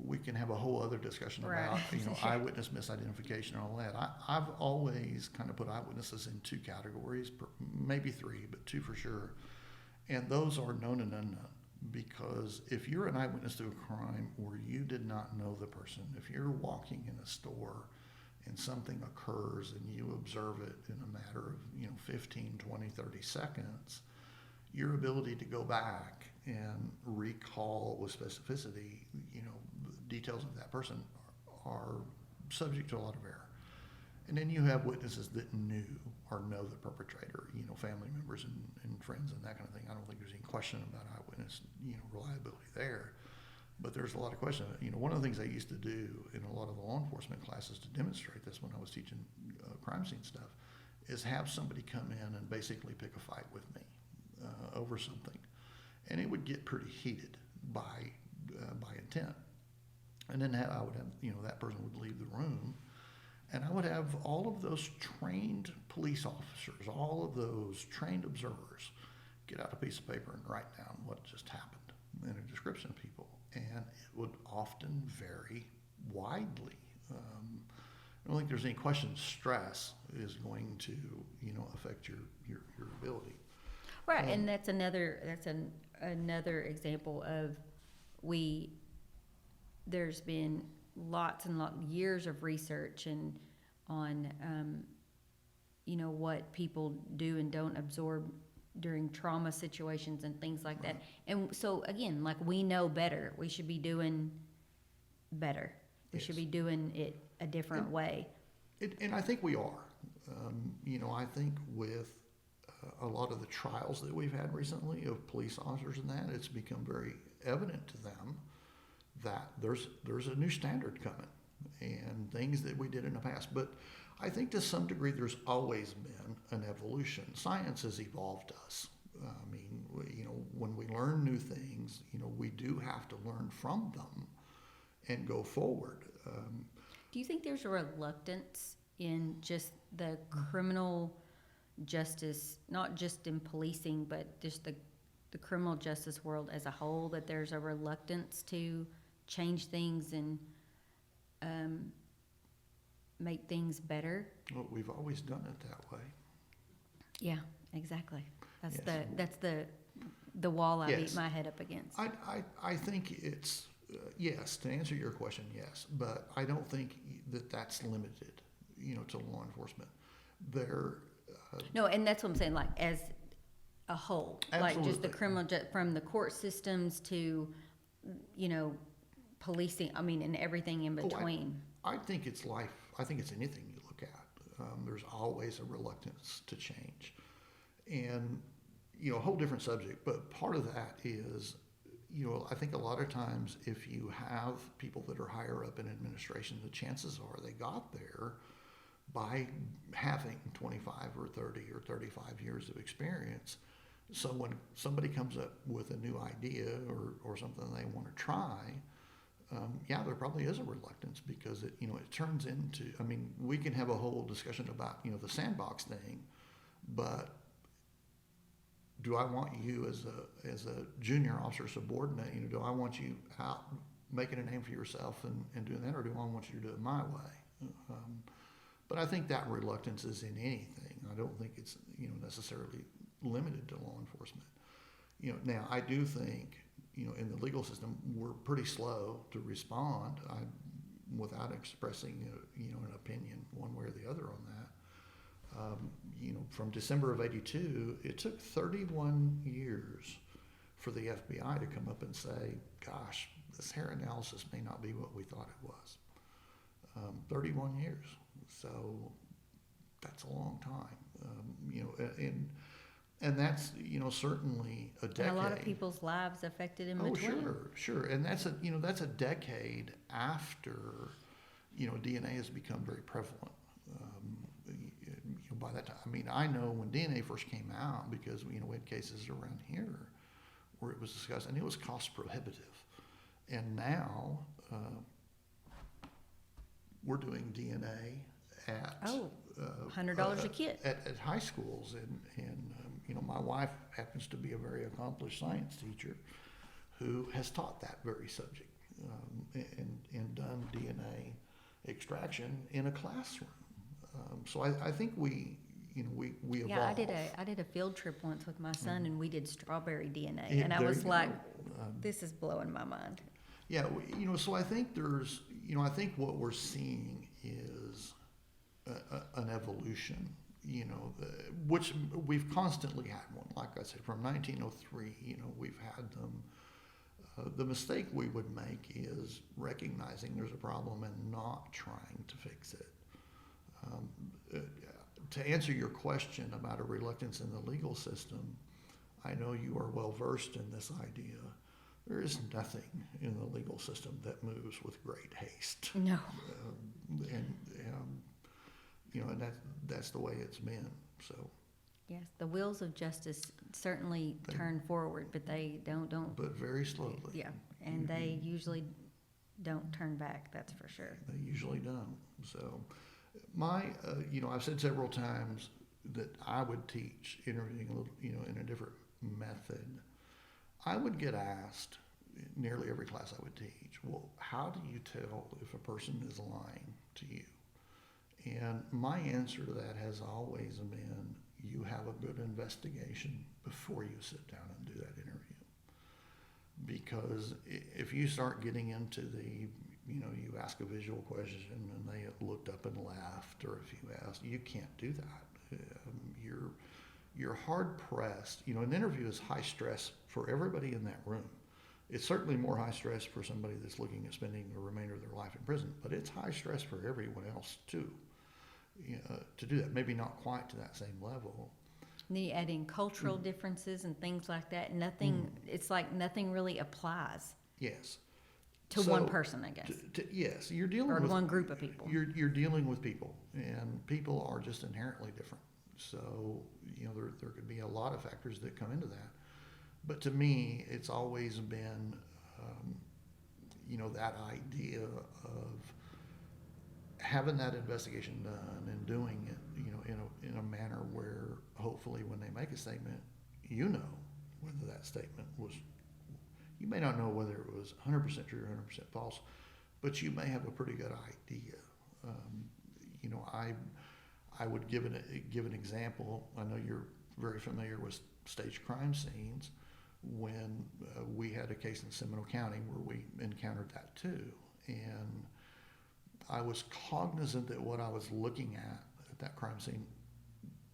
[SPEAKER 2] we can have a whole other discussion about, eyewitness misidentification and all that. I've always kind of put eyewitnesses in two categories, maybe three, but two for sure. And those are known and unknown. Because if you're an eyewitness to a crime where you did not know the person, if you're walking in a store and something occurs and you observe it in a matter of, 15, 20, 30 seconds, your ability to go back and recall with specificity, details of that person are subject to a lot of error. And then you have witnesses that knew or know the perpetrator, family members and friends and that kind of thing. I don't think there's any question about eyewitness, reliability there. But there's a lot of question. One of the things I used to do in a lot of the law enforcement classes to demonstrate this when I was teaching crime scene stuff is have somebody come in and basically pick a fight with me over something. And it would get pretty heated by intent. And then I would have, that person would leave the room, and I would have all of those trained police officers, all of those trained observers, get out a piece of paper and write down what just happened and a description of people. And it would often vary widely. I don't think there's any question stress is going to, affect your ability.
[SPEAKER 1] Right, and that's another example of there's been lots and years of research on what people do and don't absorb during trauma situations and things like that. And so again, like, we know better. We should be doing better. We should be doing it a different way.
[SPEAKER 2] And I think we are. I think with a lot of the trials that we've had recently of police officers and that, it's become very evident to them that there's a new standard coming and things that we did in the past. But I think to some degree there's always been an evolution. Science has evolved us I mean, when we learn new things, we do have to learn from them and go forward.
[SPEAKER 1] Do you think there's a reluctance in just the criminal justice, not just in policing, but just the criminal justice world as a whole, that there's a reluctance to change things and make things better?
[SPEAKER 2] Well, we've always done it that way.
[SPEAKER 1] Yeah, exactly. That's
[SPEAKER 2] Yes.
[SPEAKER 1] the wall I
[SPEAKER 2] Yes.
[SPEAKER 1] beat my head up against.
[SPEAKER 2] I think it's, yes, to answer your question, yes, but I don't think that that's limited, to law enforcement. There,
[SPEAKER 1] No, and that's what I'm saying, like, as a whole. Like, just the
[SPEAKER 2] Absolutely.
[SPEAKER 1] criminal, from the court systems to, policing, I mean, and everything in between.
[SPEAKER 2] I think it's life. I think it's anything you look at. There's always a reluctance to change. And, a whole different subject, but part of that is, I think a lot of times if you have people that are higher up in administration, the chances are they got there by having 25 or 30 or 35 years of experience. So when somebody comes up with a new idea or something they want to try, yeah, there probably is a reluctance because it turns into, I mean, we can have a whole discussion about, the sandbox thing, but do I want you as a junior officer subordinate, do I want you out making a name for yourself and doing that, or do I want you to do it my way? But I think that reluctance is in anything. I don't think it's, necessarily limited to law enforcement. Now I do think, in the legal system, we're pretty slow to respond without expressing, an opinion one way or the other on that. From December of '82, it took 31 years for the FBI to come up and say, gosh, this hair analysis may not be what we thought it was. 31 years. So that's a long time. And that's, certainly a decade.
[SPEAKER 1] And a lot of people's lives affected in
[SPEAKER 2] Oh,
[SPEAKER 1] between.
[SPEAKER 2] sure. And that's a decade after, DNA has become very prevalent. By that time, I mean, I know when DNA first came out, because, we had cases around here where it was discussed, and it was cost prohibitive. And now, we're doing DNA at
[SPEAKER 1] $100 a kit.
[SPEAKER 2] at high schools, and my wife happens to be a very accomplished science teacher who has taught that very subject, and done DNA extraction in a classroom. So I think we evolved.
[SPEAKER 1] Yeah, I did a field trip once with my son, and we did strawberry DNA,
[SPEAKER 2] Yeah,
[SPEAKER 1] and I
[SPEAKER 2] there
[SPEAKER 1] was
[SPEAKER 2] you
[SPEAKER 1] like,
[SPEAKER 2] go.
[SPEAKER 1] this is blowing my mind.
[SPEAKER 2] Yeah, so I think there's, I think what we're seeing is an evolution, which we've constantly had one. Like I said, from 1903, we've had them. The mistake we would make is recognizing there's a problem and not trying to fix it. To answer your question about a reluctance in the legal system, I know you are well versed in this idea. There is nothing in the legal system that moves with great haste.
[SPEAKER 1] No.
[SPEAKER 2] And that's the way it's been. So.
[SPEAKER 1] Yes, the wheels of justice certainly turn forward, but they don't.
[SPEAKER 2] But very slowly.
[SPEAKER 1] Yeah, and they usually don't turn back. That's for sure.
[SPEAKER 2] They usually don't. So, I've said several times that I would teach interviewing a little, in a different method. I would get asked nearly every class I would teach, well, how do you tell if a person is lying to you? And my answer to that has always been, you have a good investigation before you sit down and do that interview. Because if you start getting into you ask a visual question and they looked up and laughed, or if you ask, you can't do that. You're hard pressed. An interview is high stress for everybody in that room. It's certainly more high stress for somebody that's looking at spending the remainder of their life in prison, but it's high stress for everyone else too. To do that, maybe not quite to that same level.
[SPEAKER 1] And then you add in cultural differences and things like that. It's like nothing really applies.
[SPEAKER 2] Yes.
[SPEAKER 1] To one person, I guess.
[SPEAKER 2] Yes, you're dealing
[SPEAKER 1] or
[SPEAKER 2] with
[SPEAKER 1] one group of people.
[SPEAKER 2] You're dealing with people, and people are just inherently different. So, there could be a lot of factors that come into that. But to me, it's always been, that idea of having that investigation done and doing it, in a manner where hopefully when they make a statement, whether that statement was, you may not know whether it was 100% true or 100% false, but you may have a pretty good idea. I would give an example. I know you're very familiar with stage crime scenes. When we had a case in Seminole County where we encountered that too, and I was cognizant that what I was looking at that crime scene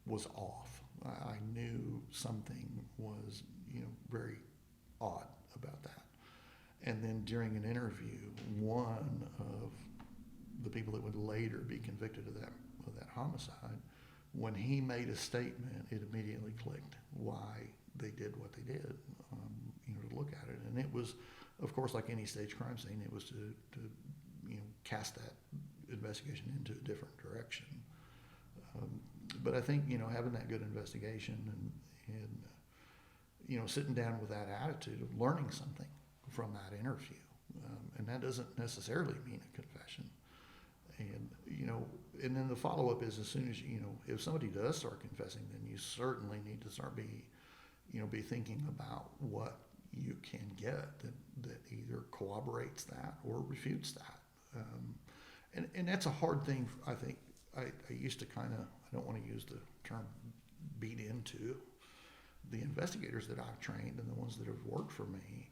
[SPEAKER 2] was off. I knew something was, very odd about that. And then during an interview, one of the people that would later be convicted of that homicide, when he made a statement, it immediately clicked why they did what they did, to look at it. And it was, of course, like any stage crime scene, it was to cast that investigation into a different direction. But I think, having that good investigation and sitting down with that attitude of learning something from that interview, and that doesn't necessarily mean a confession. And, and then the follow-up is as soon as, if somebody does start confessing, then you certainly need to start be thinking about what you can get that either corroborates that or refutes that. And that's a hard thing, I think. I used to I don't want to use the term beat into the investigators that I've trained and the ones that have worked for me,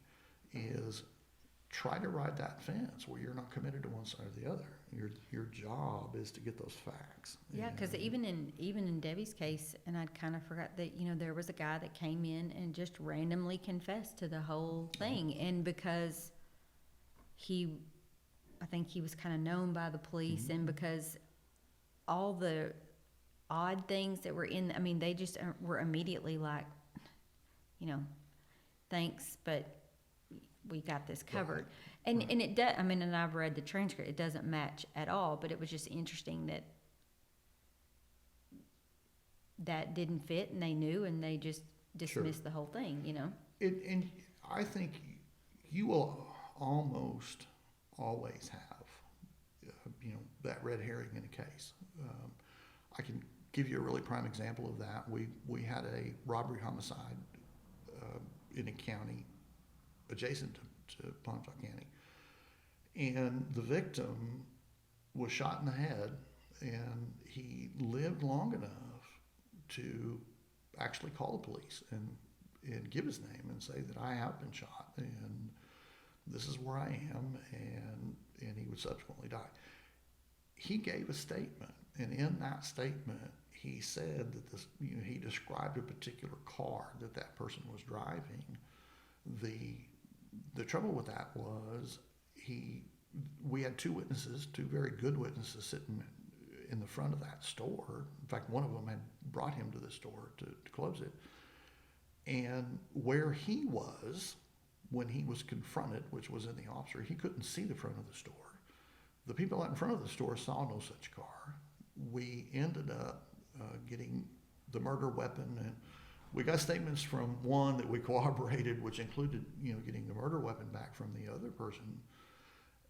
[SPEAKER 2] is try to ride that fence where you're not committed to one side or the other. Your job is to get those facts.
[SPEAKER 1] Yeah, because even in Debbie's case, and I'd kind of forgot that there was a guy that came in and just randomly confessed to the whole thing, and because I think he was kind of known by the police, and because all the odd things that were they just were immediately like, thanks, but we got this covered. Right. And it does, and I've read the transcript, it doesn't match at all, but it was just interesting that didn't fit, and they knew, and they just dismissed the whole thing,
[SPEAKER 2] And I think you will almost always have, that red herring in a case. I can give you a really prime example of that. We had a robbery homicide in a county adjacent to Pontotoc County, and the victim was shot in the head, and he lived long enough to actually call the police and give his name and say that I have been shot and this is where I am, and he would subsequently die. He gave a statement, and in that statement he said that he described a particular car that person was driving. The trouble with that was we had two very good witnesses sitting in the front of that store. In fact, one of them had brought him to the store to close it. And where he was when he was confronted, which was in the officer, he couldn't see the front of the store. The people out in front of the store saw no such car. We ended up getting the murder weapon, and we got statements from one that we corroborated, which included, getting the murder weapon back from the other person.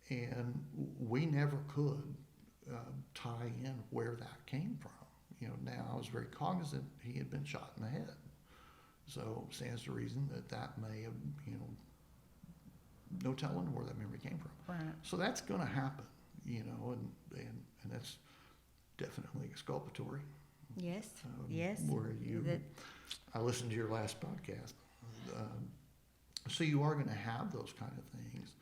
[SPEAKER 2] And we never could tie in where that came from. Now I was very cognizant he had been shot in the head. So stands to reason that may have, no telling where that memory came from.
[SPEAKER 1] Right.
[SPEAKER 2] So that's going to happen, and that's definitely exculpatory.
[SPEAKER 1] Yes. Yes.
[SPEAKER 2] I listened to your last podcast. So you are going to have those kind of things,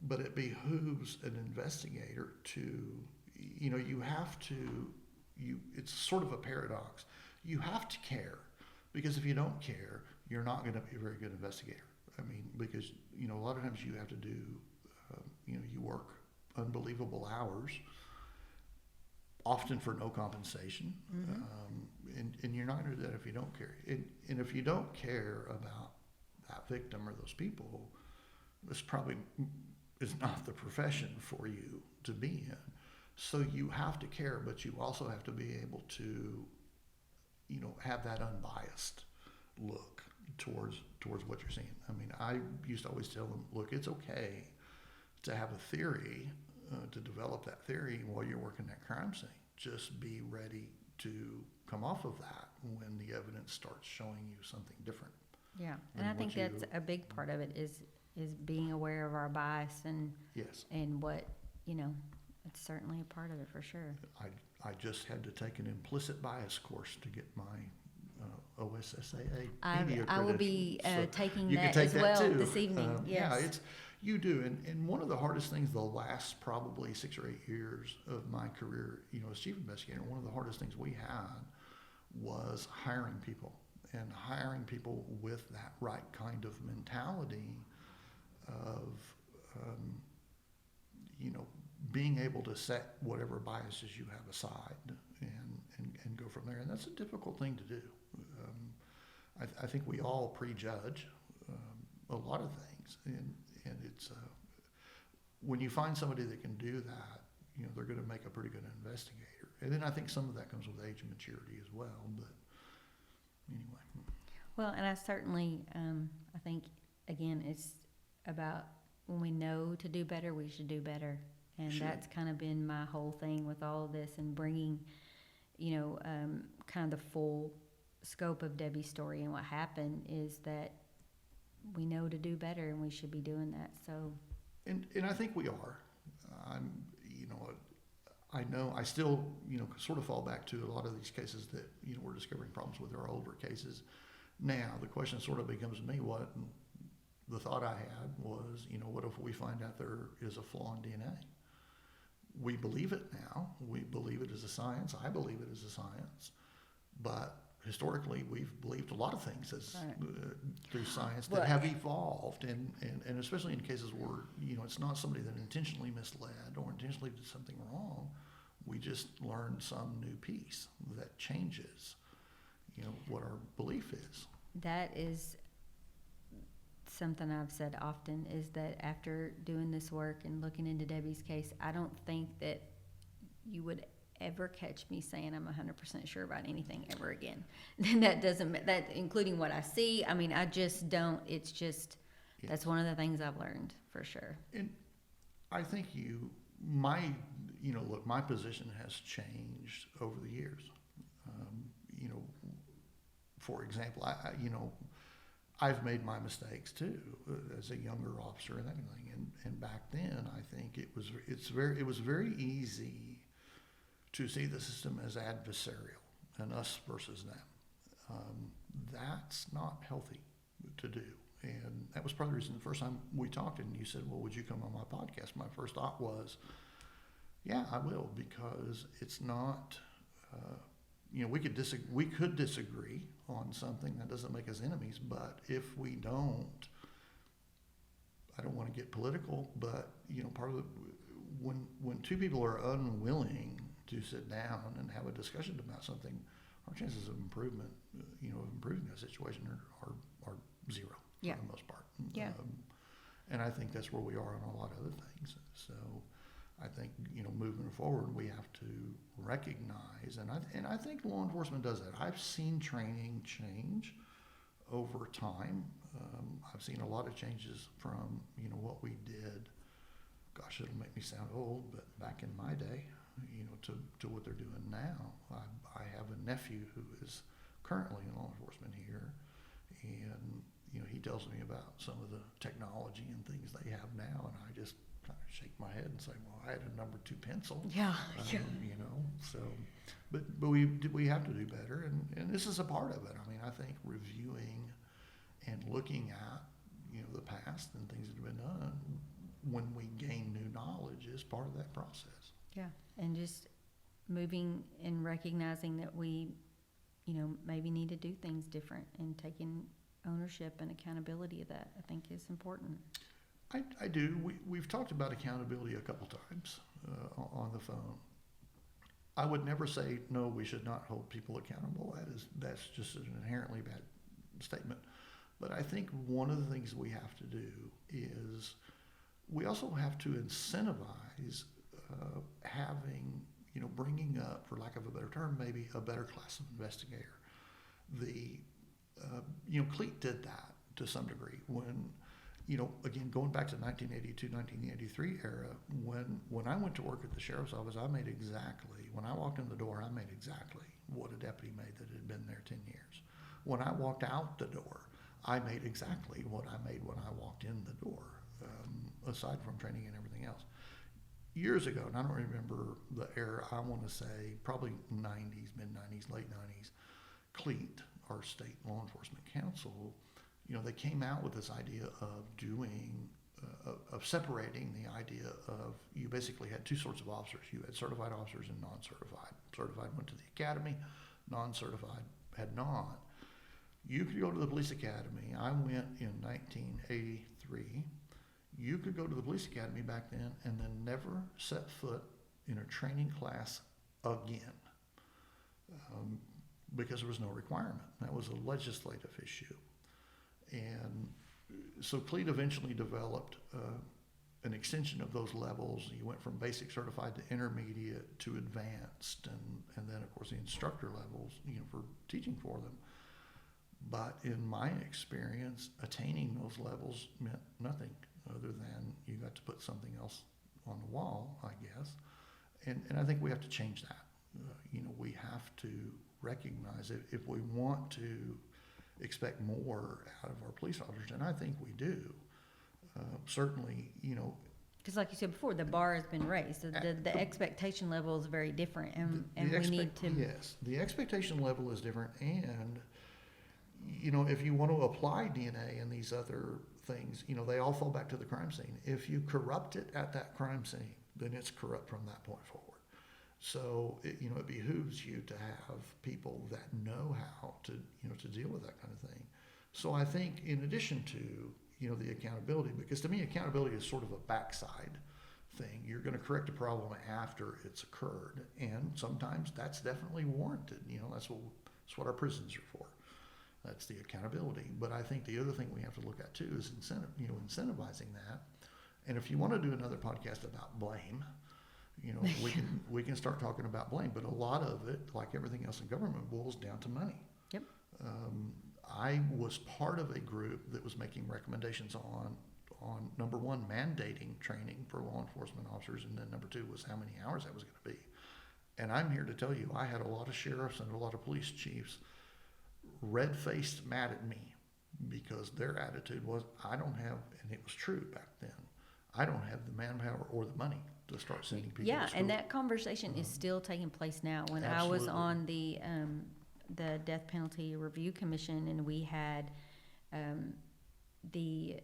[SPEAKER 2] but it behooves an investigator to, it's sort of a paradox. You have to care, because if you don't care, you're not going to be a very good investigator. Because, a lot of times you have to do, you work unbelievable hours, often for no compensation. And you're not going to do that if you don't care. And if you don't care about that victim or those people, this probably is not the profession for you to be in. So you have to care, but you also have to be able to have that unbiased look towards what you're seeing. I mean, I used to always tell them, look, it's okay to have a theory, to develop that theory while you're working that crime scene. Just be ready to come off of that when the evidence starts showing you something different.
[SPEAKER 1] Yeah, and I think that's a big part of it is being aware of our bias and
[SPEAKER 2] Yes.
[SPEAKER 1] and what it's certainly a part of it for sure.
[SPEAKER 2] I just had to take an implicit bias course to get my OSSAA
[SPEAKER 1] I
[SPEAKER 2] media
[SPEAKER 1] will
[SPEAKER 2] accreditation.
[SPEAKER 1] be
[SPEAKER 2] So
[SPEAKER 1] taking
[SPEAKER 2] you can
[SPEAKER 1] that
[SPEAKER 2] take
[SPEAKER 1] as
[SPEAKER 2] that
[SPEAKER 1] well
[SPEAKER 2] too.
[SPEAKER 1] this evening. Yes.
[SPEAKER 2] Yeah, you do, and one of the hardest things the last probably 6 or 8 years of my career, as chief investigator, one of the hardest things we had was hiring people with that right kind of mentality of being able to set whatever biases you have aside and go from there. And that's a difficult thing to do. I think we all prejudge a lot of things, and it's when you find somebody that can do that, they're going to make a pretty good investigator. And then I think some of that comes with age and maturity as well. But anyway.
[SPEAKER 1] Well, and I certainly, I think, again, it's about when we know to do better, we should do better. And
[SPEAKER 2] Sure.
[SPEAKER 1] that's kind of been my whole thing with all of this and bringing, kind of the full scope of Debbie's story and what happened is that we know to do better and we should be doing that. So,
[SPEAKER 2] And I think we are. I know I still, sort of fall back to a lot of these cases that, we're discovering problems with our older cases. Now, the question sort of becomes to me, the thought I had was, what if we find out there is a flaw in DNA? We believe it now. We believe it as a science. I believe it as a science. But historically, we've believed a lot of things as through science that have evolved, and especially in cases where it's not somebody that intentionally misled or intentionally did something wrong. We just learned some new piece that changes, what our belief is.
[SPEAKER 1] that is something I've said often is that after doing this work and looking into Debbie's case, I don't think that you would ever catch me saying I'm 100% sure about anything ever again. And that doesn't, that including what I see. I mean, I just don't, it's just, that's one of the things I've learned for sure.
[SPEAKER 2] And I think look, my position has changed over the years. For example, I've made my mistakes too as a younger officer and that kind of thing. And back then, I think it was very easy to see the system as adversarial and us versus them. That's not healthy to do. And that was part of the reason the first time we talked and you said, well, would you come on my podcast? My first thought was, yeah, I will, because it's not, we could disagree on something. That doesn't make us enemies, but if we don't, I don't want to get political, but part of when two people are unwilling to sit down and have a discussion about something, our chances of improving a situation are zero for the most part.
[SPEAKER 1] Yeah.
[SPEAKER 2] And I think that's where we are on a lot of other things. So I think, moving forward, we have to recognize, and I think law enforcement does that. I've seen training change over time. I've seen a lot of changes from, what we did. Gosh, it'll make me sound old, but back in my day, to what they're doing now. I have a nephew who is currently in law enforcement here, and he tells me about some of the technology and things they have now, and I just kind of shake my head and say, well, I had a number 2 pencil.
[SPEAKER 1] Yeah.
[SPEAKER 2] So, but we have to do better, and this is a part of it. I mean, I think reviewing and looking at the past and things that have been done when we gain new knowledge is part of that process.
[SPEAKER 1] Yeah, and just moving and recognizing that we, maybe need to do things different and taking ownership and accountability of that, I think is important.
[SPEAKER 2] I do. We've talked about accountability a couple times on the phone. I would never say, no, we should not hold people accountable. That's just an inherently bad statement. But I think one of the things we have to do is we also have to incentivize having, bringing up, for lack of a better term, maybe a better class of investigator, the Cleat did that to some degree when, again, going back to 1982, 1983 era, when I went to work at the sheriff's office, when I walked in the door, I made exactly what a deputy made that had been there 10 years. When I walked out the door, I made exactly what I made when I walked in the door, aside from training and everything else. Years ago, and I don't remember the era, I want to say probably 90s, mid-90s, late 90s, Cleat, our state law enforcement council, they came out with this idea of of separating the idea of, you basically had two sorts of officers. You had certified officers and non-certified. Certified went to the academy, non-certified had not. You could go to the police academy. I went in 1983. You could go to the police academy back then and then never set foot in a training class again, because there was no requirement. That was a legislative issue. And so Cleat eventually developed an extension of those levels. You went from basic certified to intermediate to advanced, and then of course the instructor levels, for teaching for them. But in my experience, attaining those levels meant nothing other than you got to put something else on the wall, I guess. And I think we have to change that. We have to recognize it if we want to expect more out of our police officers, and I think we do. Certainly,
[SPEAKER 1] because like you said before, the bar has been raised. So the expectation level is very different, and we need to.
[SPEAKER 2] Yes, the expectation level is different, and if you want to apply DNA and these other things, they all fall back to the crime scene. If you corrupt it at that crime scene, then it's corrupt from that point forward. So it behooves you to have people that know how to deal with that kind of thing. So I think in addition to the accountability, because to me accountability is sort of a backside thing. You're going to correct a problem after it's occurred, and sometimes that's definitely warranted. That's what our prisons are for. That's the accountability. But I think the other thing we have to look at too is incentivizing that. And if you want to do another podcast about blame, we can start talking about blame. But a lot of it, like everything else in government, boils down to money.
[SPEAKER 1] Yep.
[SPEAKER 2] I was part of a group that was making recommendations on number one, mandating training for law enforcement officers, and then number two was how many hours that was going to be. And I'm here to tell you, I had a lot of sheriffs and a lot of police chiefs red-faced mad at me because their attitude was, I don't have, and it was true back then, I don't have the manpower or the money to start sending people to school.
[SPEAKER 1] And that conversation is still taking place now. When
[SPEAKER 2] Absolutely.
[SPEAKER 1] I was on the Death Penalty Review Commission, and we had the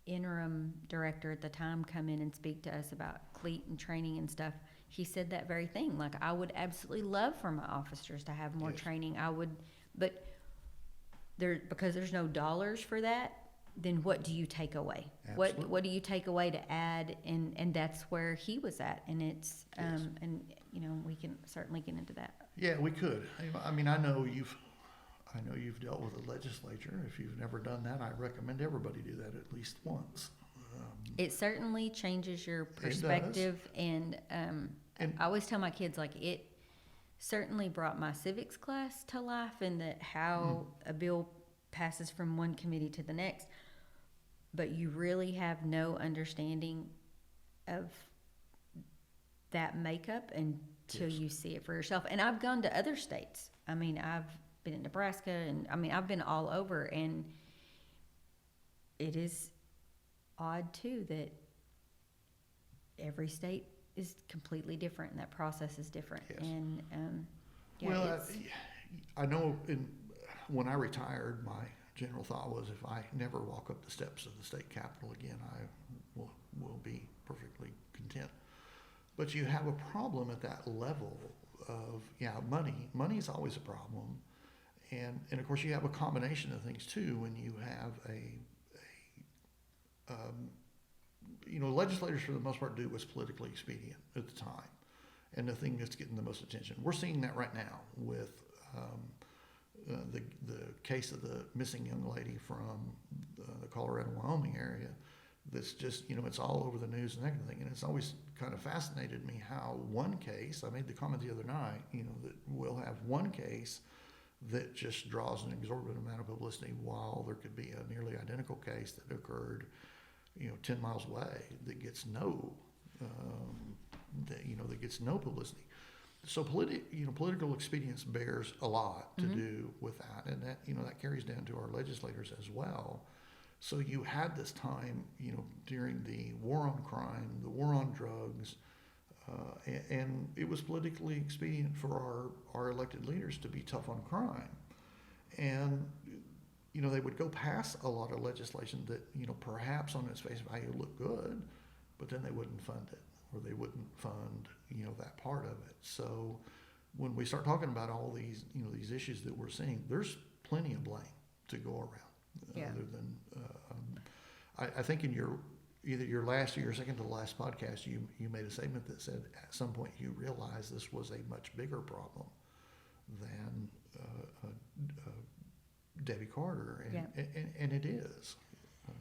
[SPEAKER 1] interim director at the time come in and speak to us about Cleat and training and stuff, he said that very thing. Like, I would absolutely love for my officers to have more training. I would, but because there's no dollars for that, then what do you take away?
[SPEAKER 2] Absolutely.
[SPEAKER 1] What do you take away to add? And that's where he was at. And it's and we can certainly get into that.
[SPEAKER 2] Yeah, we could. I mean, I know you've dealt with the legislature. If you've never done that, I recommend everybody do that at least once.
[SPEAKER 1] It certainly changes your perspective, and I always tell my kids, like, it certainly brought my civics class to life, and that how a bill passes from one committee to the next, but you really have no understanding of that makeup until you see it for yourself. And I've gone to other states. I mean, I've been in Nebraska, and I've been all over, and it is odd too that every state is completely different, and that process is different.
[SPEAKER 2] Yes.
[SPEAKER 1] And
[SPEAKER 2] I know when I retired, my general thought was, if I never walk up the steps of the state capitol again, I will be perfectly content. But you have a problem at that level of money. Money is always a problem, and of course you have a combination of things too. When you have legislators for the most part do what's politically expedient at the time, and the thing that's getting the most attention. We're seeing that right now with the case of the missing young lady from the Colorado, Wyoming area. That's just, it's all over the news and that kind of thing. And it's always kind of fascinated me how one case, I made the comment the other night, that we'll have one case that just draws an exorbitant amount of publicity, while there could be a nearly identical case that occurred, 10 miles away that gets that gets no publicity. So political expedience bears a lot to do with that, and that carries down to our legislators as well. So you had this time, during the war on crime, the war on drugs, and it was politically expedient for our elected leaders to be tough on crime. And, they would go pass a lot of legislation that, perhaps on its face value looked good, but then they wouldn't fund it, or they wouldn't fund, that part of it. So when we start talking about all these, these issues that we're seeing, there's plenty of blame to go around.
[SPEAKER 1] Yeah.
[SPEAKER 2] Other than, I think in either your last or your second to the last podcast, you made a statement that said at some point you realized this was a much bigger problem than Debbie Carter, and it is.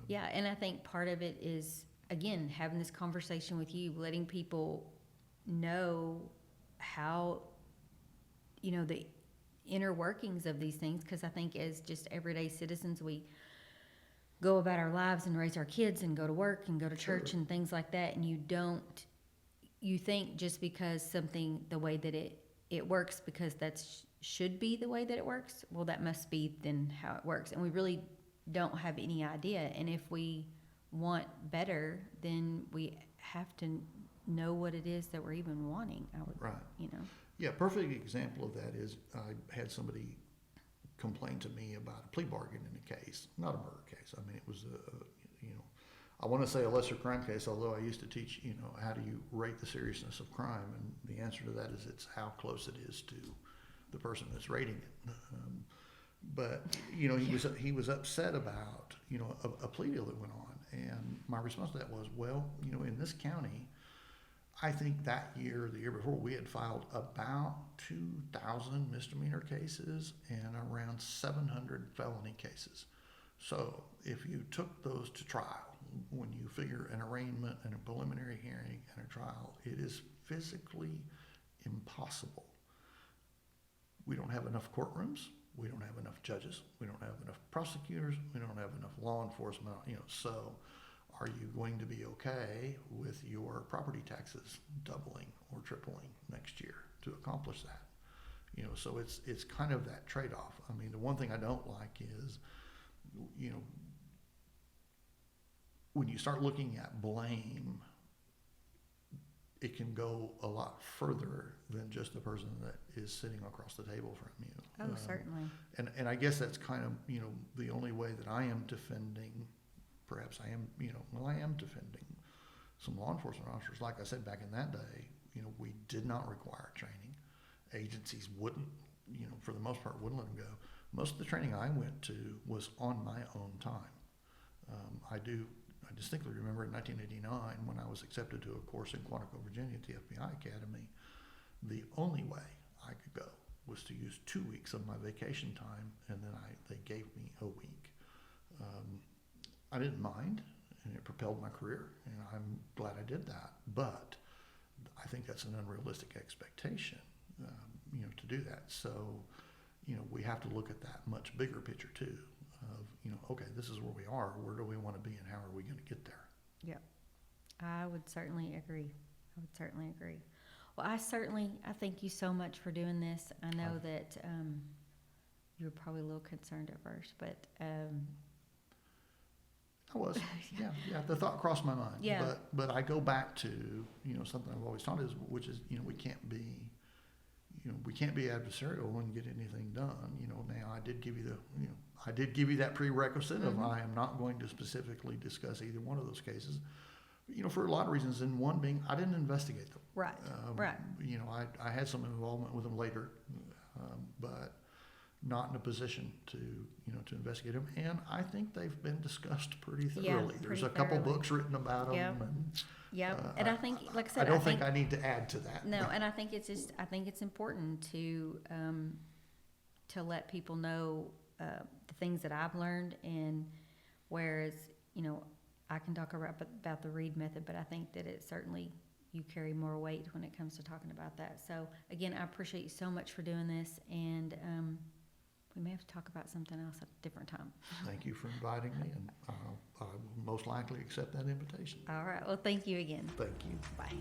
[SPEAKER 1] Yeah, and I think part of it is, again, having this conversation with you, letting people know how, the inner workings of these things, because I think as just everyday citizens, we go about our lives and raise our kids and go to work and go to church and things like that, and you think just because something, the way that it works, because should be the way that it works, well, that must be then how it works, and we really don't have any idea. And if we want better, then we have to know what it is that we're even wanting.
[SPEAKER 2] Right. Yeah, perfect example of that is I had somebody complain to me about a plea bargain in a case, not a murder case. I mean, it was I want to say a lesser crime case, although I used to teach, how do you rate the seriousness of crime? And the answer to that is it's how close it is to the person that's rating it. But he was upset about, a plea deal that went on. And my response to that was, well, in this county, I think that year, the year before, we had filed about 2,000 misdemeanor cases and around 700 felony cases. So if you took those to trial, when you figure an arraignment and a preliminary hearing and a trial, it is physically impossible. We don't have enough courtrooms. We don't have enough judges. We don't have enough prosecutors. We don't have enough law enforcement. So are you going to be okay with your property taxes doubling or tripling next year to accomplish that? So it's kind of that trade-off. I mean, the one thing I don't like is, when you start looking at blame, it can go a lot further than just the person that is sitting across the table from you.
[SPEAKER 1] Oh, certainly.
[SPEAKER 2] And I guess that's kind of, the only way that I am defending, perhaps I am, I am defending some law enforcement officers. Like I said, back in that day, we did not require training. Agencies wouldn't, for the most part, wouldn't let them go. Most of the training I went to was on my own time. I distinctly remember in 1989 when I was accepted to a course in Quantico, Virginia at the FBI Academy, the only way I could go was to use 2 weeks of my vacation time, and then they gave me a week. I didn't mind, and it propelled my career, and I'm glad I did that. But I think that's an unrealistic expectation, to do that. So, we have to look at that much bigger picture too. Of, okay, this is where we are. Where do we want to be, and how are we going to get there?
[SPEAKER 1] Yeah, I would certainly agree. Well, I thank you so much for doing this. I know that you were probably a little concerned at first, but
[SPEAKER 2] I was. Yeah. The thought crossed my mind.
[SPEAKER 1] Yeah.
[SPEAKER 2] But I go back to something I've always taught which is we can't be adversarial and get anything done. Now I did give you that prerequisite of I am not going to specifically discuss either one of those cases. For a lot of reasons, and one being I didn't investigate them.
[SPEAKER 1] right.
[SPEAKER 2] I had some involvement with them later, but not in a position to investigate them. And I think they've been discussed pretty thoroughly. There's a couple books written about them.
[SPEAKER 1] Yep.
[SPEAKER 2] And
[SPEAKER 1] and I think, like I said,
[SPEAKER 2] I don't think I need to add to that.
[SPEAKER 1] No, and I think it's important to let people know the things that I've learned, and whereas I can talk about the Reid Method, but I think that it certainly, you carry more weight when it comes to talking about that. So again, I appreciate you so much for doing this, and we may have to talk about something else at a different time.
[SPEAKER 2] Thank you for inviting me, and I will most likely accept that invitation.
[SPEAKER 1] All right. Well, thank you again.
[SPEAKER 2] Thank you.
[SPEAKER 1] Bye.